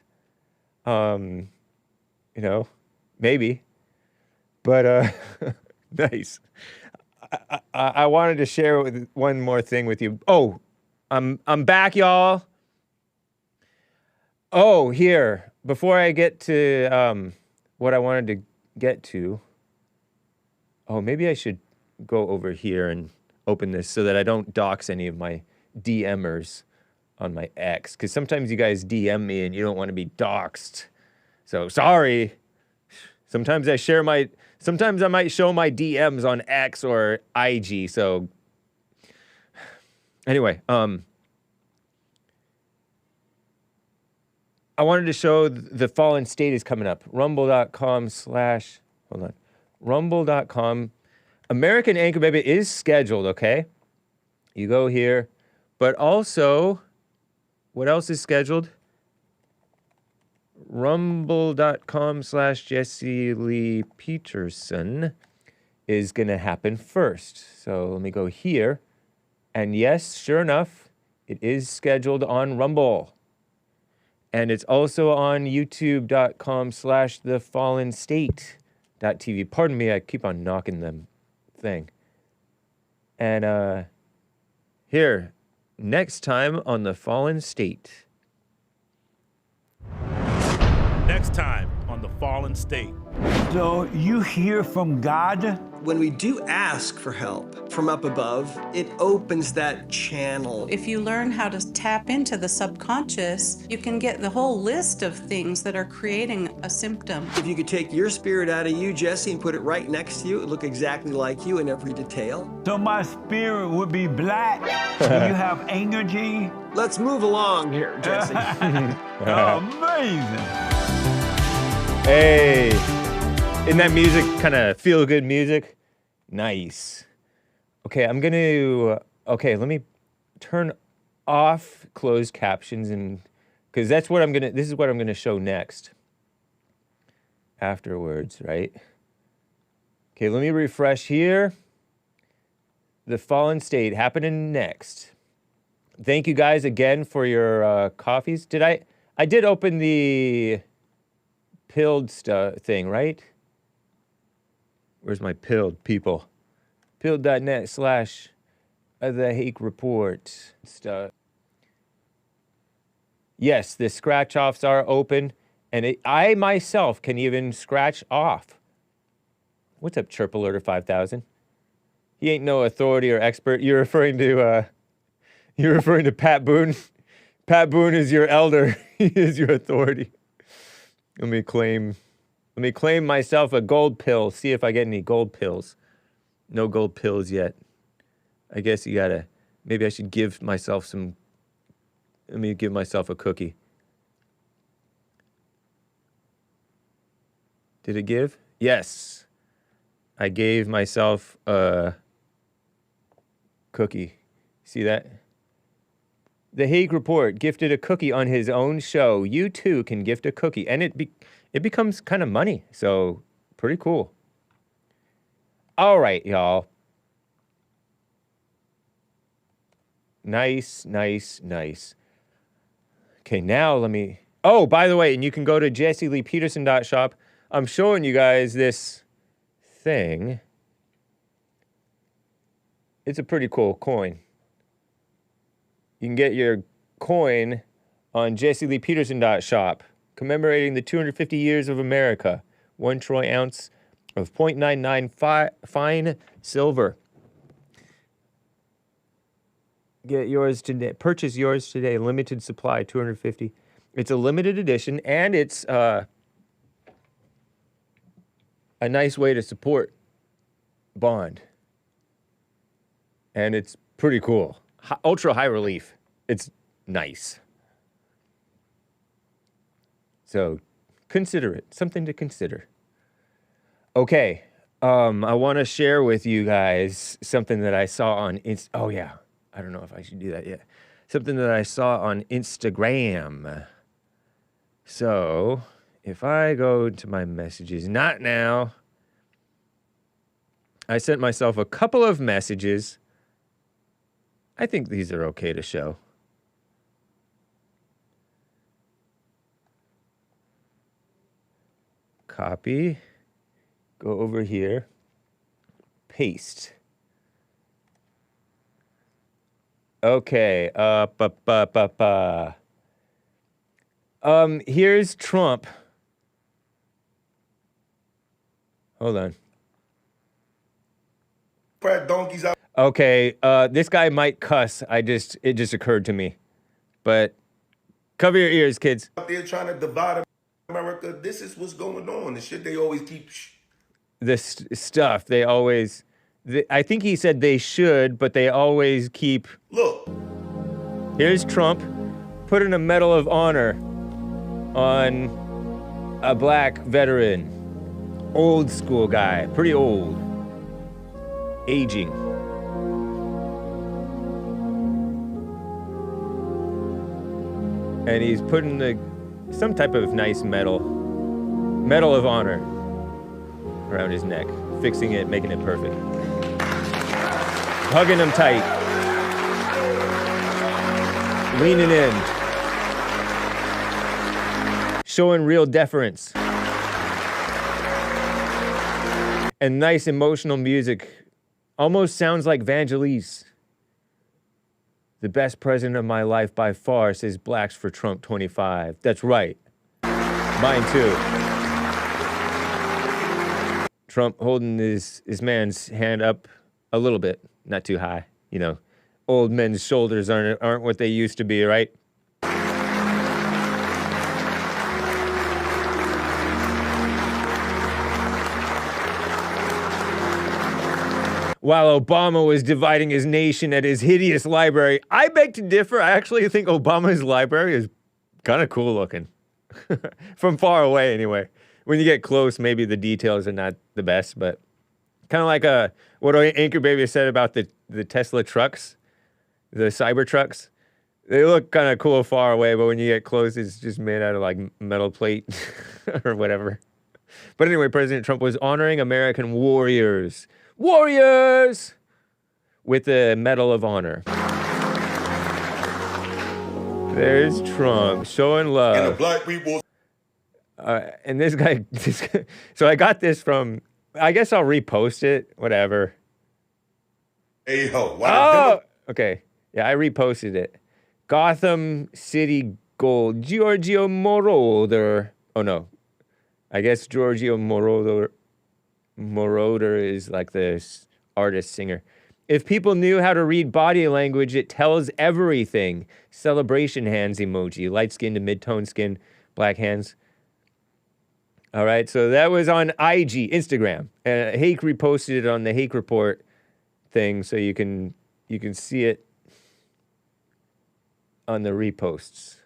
You know, maybe. But nice. I wanted to share one more thing with you. Oh, I'm back, y'all. Oh, here, before I get to what I wanted to get to. Oh, maybe I should go over here and open this so that I don't dox any of my DMers on my X. Because sometimes you guys DM me and you don't want to be doxed. So, sorry. Sometimes I might show my DMs on X or IG. So, anyway, I wanted to show the Fallen State is coming up. Rumble.com/, hold on. Rumble.com. American Anchor Baby is scheduled, okay? You go here. But also, what else is scheduled? Rumble.com/Jesse Lee Peterson is going to happen first. So let me go here. And yes, sure enough, it is scheduled on Rumble. And it's also on youtube.com/thefallenstate.tv. Pardon me, I keep on knocking them thing. And here, next time on The Fallen State. Next time on The Fallen State. So you hear from God? When we do ask for help from up above, it opens that channel. If you learn how to tap into the subconscious, you can get the whole list of things that are creating a symptom. If you could take your spirit out of you, Jesse, and put it right next to you, it look exactly like you in every detail. So my spirit would be black. Do you have energy? Let's move along here, Jesse. Amazing. Hey, isn't that music kind of feel-good music? Nice. Okay, let me turn off closed captions and, because this is what I'm gonna show next. Afterwards, right? Okay, let me refresh here. The Fallen State happening next. Thank you guys again for your coffees. I did open the pilled thing, right? Where's my pilled people? Pilled.net/the Hake Report stuff. Yes, the scratch offs are open, and I myself can even scratch off. What's up, Chirp Alerter 5000? He ain't no authority or expert. You're referring to You're referring to Pat Boone? Pat Boone is your elder. He is your authority. Let me claim myself a gold pill. See if I get any gold pills. No gold pills yet. I guess you gotta, maybe I should give myself some, let me give myself a cookie. Did it give? Yes. I gave myself a cookie. See that? The Hake Report gifted a cookie on his own show. You too can gift a cookie, and it becomes kind of money, so pretty cool. All right, y'all. Nice. Okay, now let me... Oh, by the way, and you can go to jesseleepeterson.shop. I'm showing you guys this thing. It's a pretty cool coin. You can get your coin on jesseleepeterson.shop, commemorating the 250 years of America. 1 troy ounce of 0.99 fine silver. Get yours today. Purchase yours today. Limited supply, 250. It's a limited edition, and it's a nice way to support Bond. And it's pretty cool. Ultra high relief. It's nice. So consider it. Something to consider. Okay. I want to share with you guys something that I saw on oh yeah. I don't know if I should do that yet. Something that I saw on Instagram. So if I go to my messages, not now. I sent myself a couple of messages. I think these are okay to show. Copy. Go over here. Paste. Okay. Here's Trump. Hold on. Fat donkeys out. Okay, this guy might cuss. It just occurred to me. But cover your ears, kids. Out there trying to divide America. This is what's going on. The shit they always keep. This stuff, they always... I think he said they should, but they always keep... Look. Here's Trump putting a Medal of Honor on a black veteran. Old school guy. Pretty old. Aging. And he's putting some type of nice Medal of Honor around his neck, fixing it, making it perfect. Hugging him tight. Leaning in. Showing real deference. And nice emotional music. Almost sounds like Vangelis. The best president of my life by far, says Blacks for Trump 25. That's right. Mine too. Trump holding his man's hand up a little bit, not too high. You know, old men's shoulders aren't what they used to be, right? While Obama was dividing his nation at his hideous library. I beg to differ. I actually think Obama's library is kind of cool looking. From far away, anyway. When you get close, maybe the details are not the best, but kind of like what Anchor Baby said about the Tesla trucks, the Cybertrucks. They look kind of cool far away, but when you get close, it's just made out of like metal plate or whatever. But anyway, President Trump was honoring American warriors. Warriors! With the Medal of Honor. There's Trump showing love. And the black people. And this guy, so I got this from, I guess I'll repost it, whatever. Hey, ho. Oh! Okay. Yeah, I reposted it. Gotham City Gold. Giorgio Moroder. Oh, no. I guess Giorgio Moroder is like the artist, singer. If people knew how to read body language, it tells everything. Celebration hands emoji. Light skin to mid-tone skin. Black hands. All right, so that was on IG, Instagram. Hake reposted it on the Hake Report thing, so you can see it on the reposts.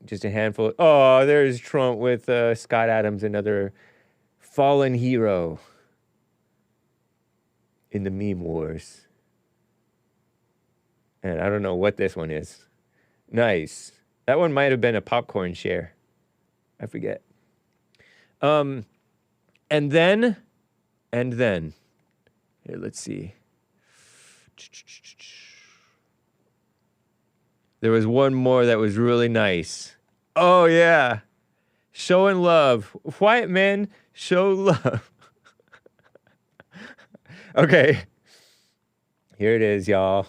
Just a handful. Oh, there's Trump with Scott Adams, another fallen hero in the meme wars. And I don't know what this one is. Nice. That one might have been a popcorn share. I forget. And then, here, let's see. There was one more that was really nice. Oh, yeah. Showing love. White men show love. Okay. Here it is, y'all.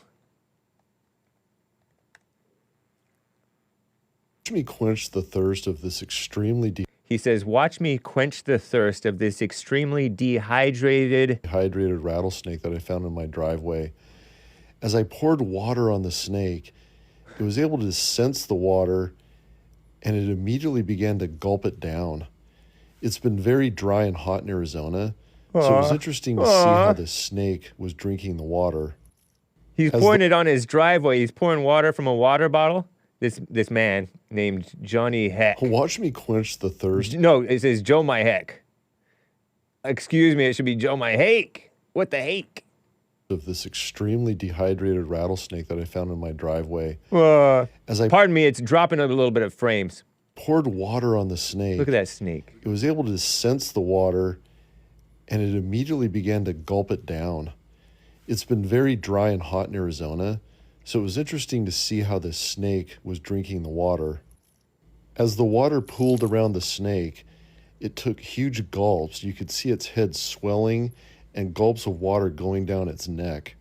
Watch me quench the thirst of this extremely He says, watch me quench the thirst of this extremely dehydrated rattlesnake that I found in my driveway. As I poured water on the snake, it was able to sense the water, and it immediately began to gulp it down. It's been very dry and hot in Arizona, so it was interesting to see how the snake was drinking the water. He's pouring it on his driveway. He's pouring water from a water bottle. This man named Johnny Heck. Watch me quench the thirst. No, it says Joe my Heck. Excuse me, it should be Joe my Hake. What the Hake? Of this extremely dehydrated rattlesnake that I found in my driveway. Pardon me, it's dropping a little bit of frames. Poured water on the snake. Look at that snake. It was able to sense the water, and it immediately began to gulp it down. It's been very dry and hot in Arizona, so it was interesting to see how the snake was drinking the water. As the water pooled around the snake, it took huge gulps. You could see its head swelling and gulps of water going down its neck.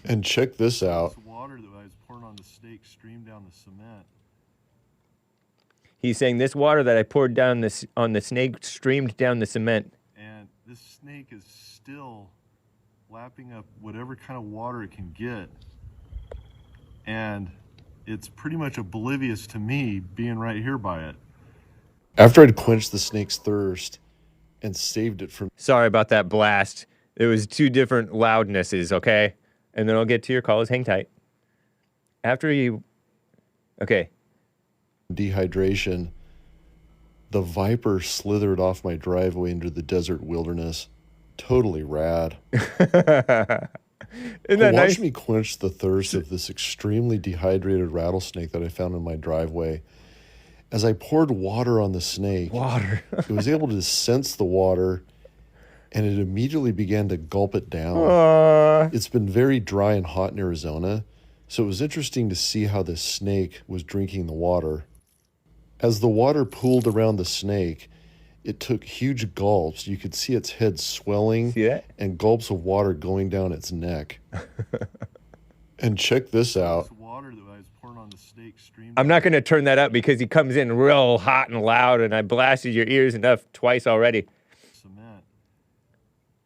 And check this out. The water that I was pouring on the snake streamed down the cement. He's saying this water that I poured down on the snake streamed down the cement. And this snake is still lapping up whatever kind of water it can get. And it's pretty much oblivious to me being right here by it. After I'd quenched the snake's thirst and saved it from... Sorry about that blast. It was two different loudnesses, okay? And then I'll get to your calls. Hang tight. After you... Okay. Dehydration, the viper slithered off my driveway into the desert wilderness. Totally rad. Isn't that nice? Watch me quench the thirst of this extremely dehydrated rattlesnake that I found in my driveway. As I poured water on the snake, it was able to sense the water, and it immediately began to gulp it down. It's been very dry and hot in Arizona, so it was interesting to see how the snake was drinking the water. As the water pooled around the snake, it took huge gulps. You could see its head swelling and gulps of water going down its neck. And check this out. I'm not going to turn that up because he comes in real hot and loud, and I blasted your ears enough twice already. Cement.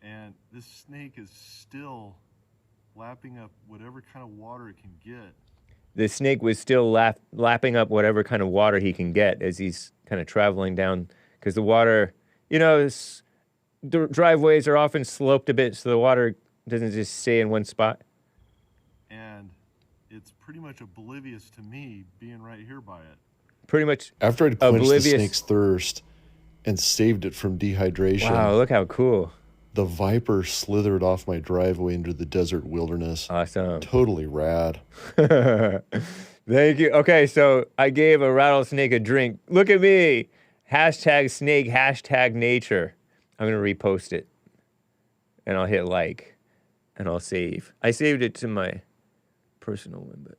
And this snake is still lapping up whatever kind of water it can get. The snake was still lapping up whatever kind of water he can get as he's kind of traveling down. Because the water, you know, driveways are often sloped a bit, so the water doesn't just stay in one spot. And it's pretty much oblivious to me being right here by it. Pretty much after I'd quenched the snake's thirst and saved it from dehydration. Wow, look how cool. The viper slithered off my driveway into the desert wilderness. Awesome. Totally rad. Thank you. Okay, so I gave a rattlesnake a drink. Look at me. Hashtag snake, hashtag nature. I'm going to repost it. And I'll hit like. And I'll save. I saved it to my personal one, but...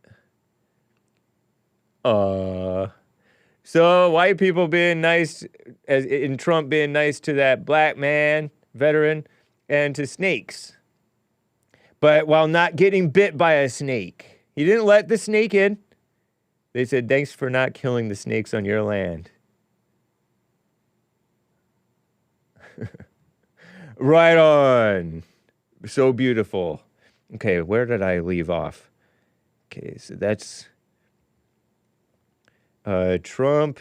So white people being nice, as in Trump being nice to that black man, veteran, and to snakes. But while not getting bit by a snake. He didn't let the snake in. They said, thanks for not killing the snakes on your land. Right on. So beautiful. Okay, where did I leave off? Okay, so that's Trump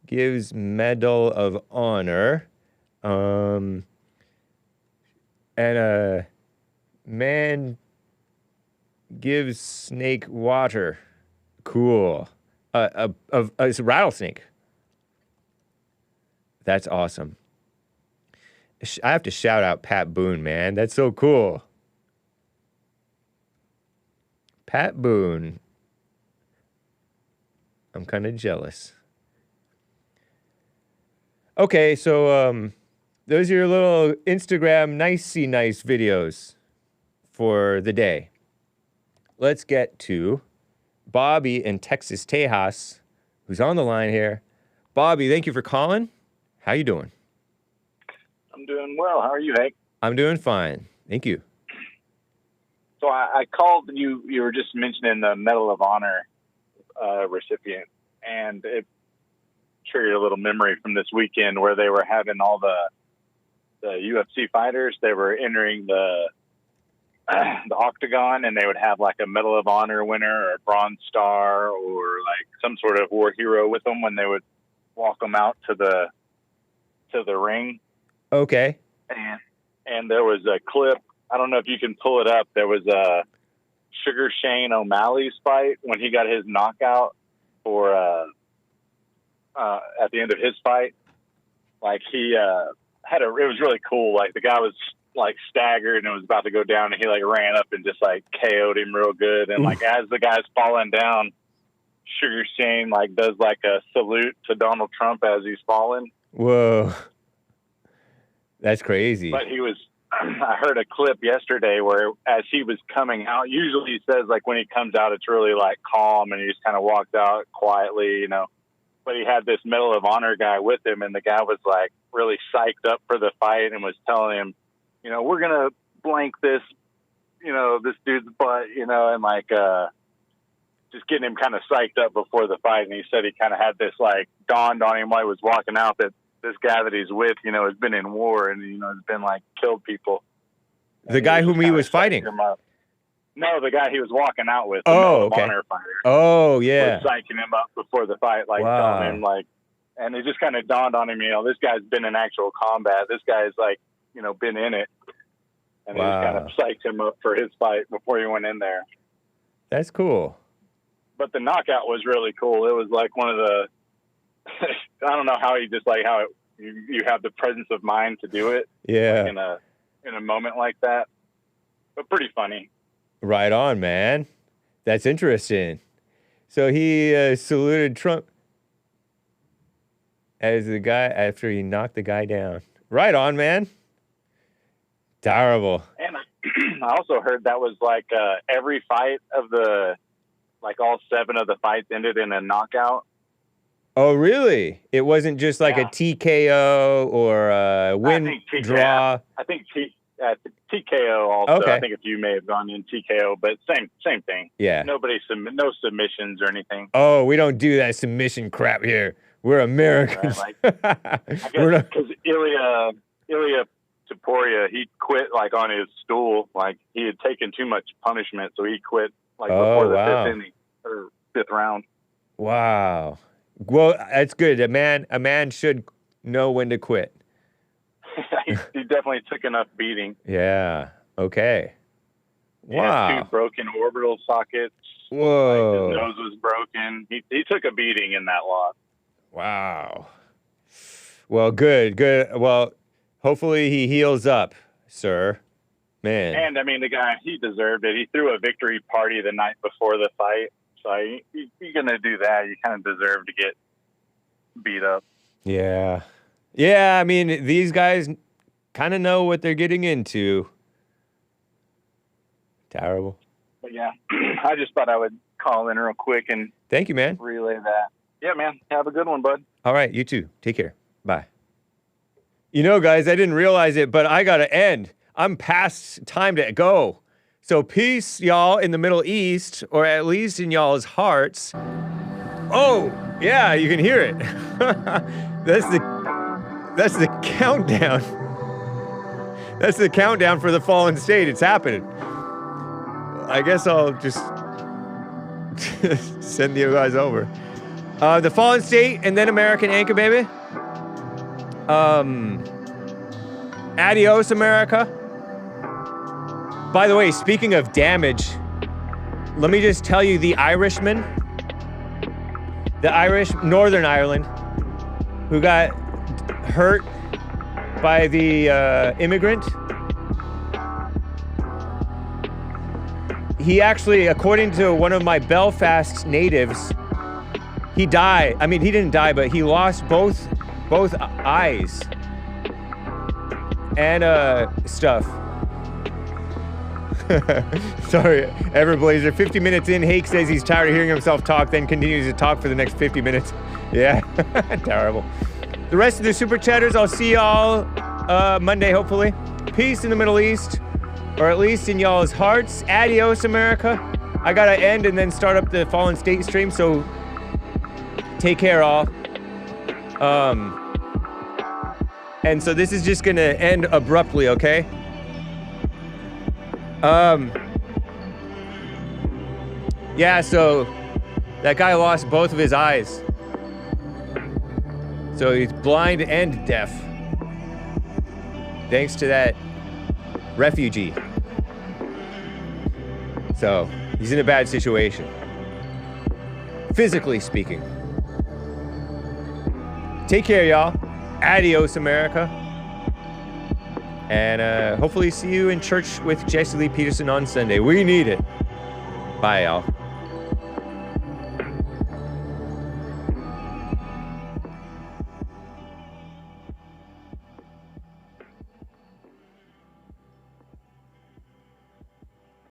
gives Medal of Honor. And a man gives snake water. Cool. It's a rattlesnake. That's awesome. I have to shout out Pat Boone, man. That's so cool. Pat Boone. I'm kind of jealous. Okay, so those are your little Instagram nicey nice videos for the day. Let's get to Bobby in Texas, Tejas, who's on the line here. Bobby, thank you for calling. How you doing? I'm doing well. How are you, Hake? I'm doing fine. Thank you. So I called you. You were just mentioning the Medal of Honor recipient, and it triggered a little memory from this weekend where they were having all the UFC fighters. They were entering the octagon, and they would have like a Medal of Honor winner or a Bronze Star or like some sort of war hero with them when they would walk them out to the ring. Okay. And there was a clip. I don't know if you can pull it up. There was a Sugar Shane O'Malley's fight when he got his knockout for at the end of his fight. Like he it was really cool. Like the guy was like staggered and was about to go down, and he like ran up and just like KO'd him real good. And like as the guy's falling down, Sugar Shane like does like a salute to Donald Trump as he's falling. Whoa. That's crazy. But I heard a clip yesterday where as he was coming out, usually he says like when he comes out, it's really like calm and he just kind of walks out quietly, you know, but he had this Medal of Honor guy with him, and the guy was like really psyched up for the fight and was telling him, you know, we're going to blank this, you know, this dude's butt, you know, and like, just getting him kind of psyched up before the fight. And he said he kind of had this like dawned on him while he was walking out that this guy that he's with, you know, has been in war and, you know, has been like killed people. The guy whom he was fighting? No, the guy he was walking out with. Oh, okay. Honor fighter. Oh, yeah. Was psyching him up before the fight, like telling him like, and it just kind of dawned on him, you know, this guy's been in actual combat. This guy's like, you know, been in it. And he just kind of psyched him up for his fight before he went in there. That's cool. But the knockout was really cool. It was like one of the, I don't know how you have the presence of mind to do it. Yeah. Like in a moment like that, but pretty funny. Right on, man. That's interesting. So he saluted Trump as the guy after he knocked the guy down. Right on, man. Terrible. And I also heard that was like every fight of all 7 of the fights ended in a knockout. Oh, really? It wasn't just like a TKO or a win draw? I think TKO also. Okay. I think a few may have gone in TKO, but same thing. Yeah. No submissions or anything. Oh, we don't do that submission crap here. We're Americans. Right, I guess because Ilya Taporia, he quit like on his stool. Like he had taken too much punishment, so he quit like before the 5th inning or 5th round. Wow. Well, that's good. A man should know when to quit. He definitely took enough beating. Yeah. Okay. He had 2 broken orbital sockets. Whoa. Like his nose was broken. He took a beating in that loss. Wow. Well, good. Well, hopefully he heals up, sir. Man. And I mean, the guy, he deserved it. He threw a victory party the night before the fight. So you're going to do that. You kind of deserve to get beat up. Yeah. Yeah, I mean, these guys kind of know what they're getting into. Terrible. But yeah, I just thought I would call in real quick and thank you, man. Relay that. Yeah, man. Have a good one, bud. All right, you too. Take care. Bye. You know, guys, I didn't realize it, but I got to end. I'm past time to go. So peace, y'all, in the Middle East, or at least in y'all's hearts. Oh, yeah, you can hear it. That's the countdown. That's the countdown for the fallen state. It's happening. I guess I'll just send you guys over. The fallen state and then American Anchor Baby. Adios, America. By the way, speaking of damage, let me just tell you the Irishman, Northern Ireland, who got hurt by the immigrant. He actually, according to one of my Belfast natives, he died. I mean, he didn't die, but he lost both eyes and stuff. Sorry, Everblazer. 50 minutes in, Hake says he's tired of hearing himself talk, then continues to talk for the next 50 minutes. Yeah, terrible. The rest of the Super Chatters, I'll see y'all Monday, hopefully. Peace in the Middle East, or at least in y'all's hearts. Adios, America. I gotta end and then start up the Fallen State stream, so take care, all. And so this is just gonna end abruptly, okay? Yeah, so that guy lost both of his eyes. So he's blind and deaf. Thanks to that refugee. So he's in a bad situation. Physically speaking. Take care, y'all. Adios, America. And hopefully see you in church with Jesse Lee Peterson on Sunday. We need it. Bye, y'all.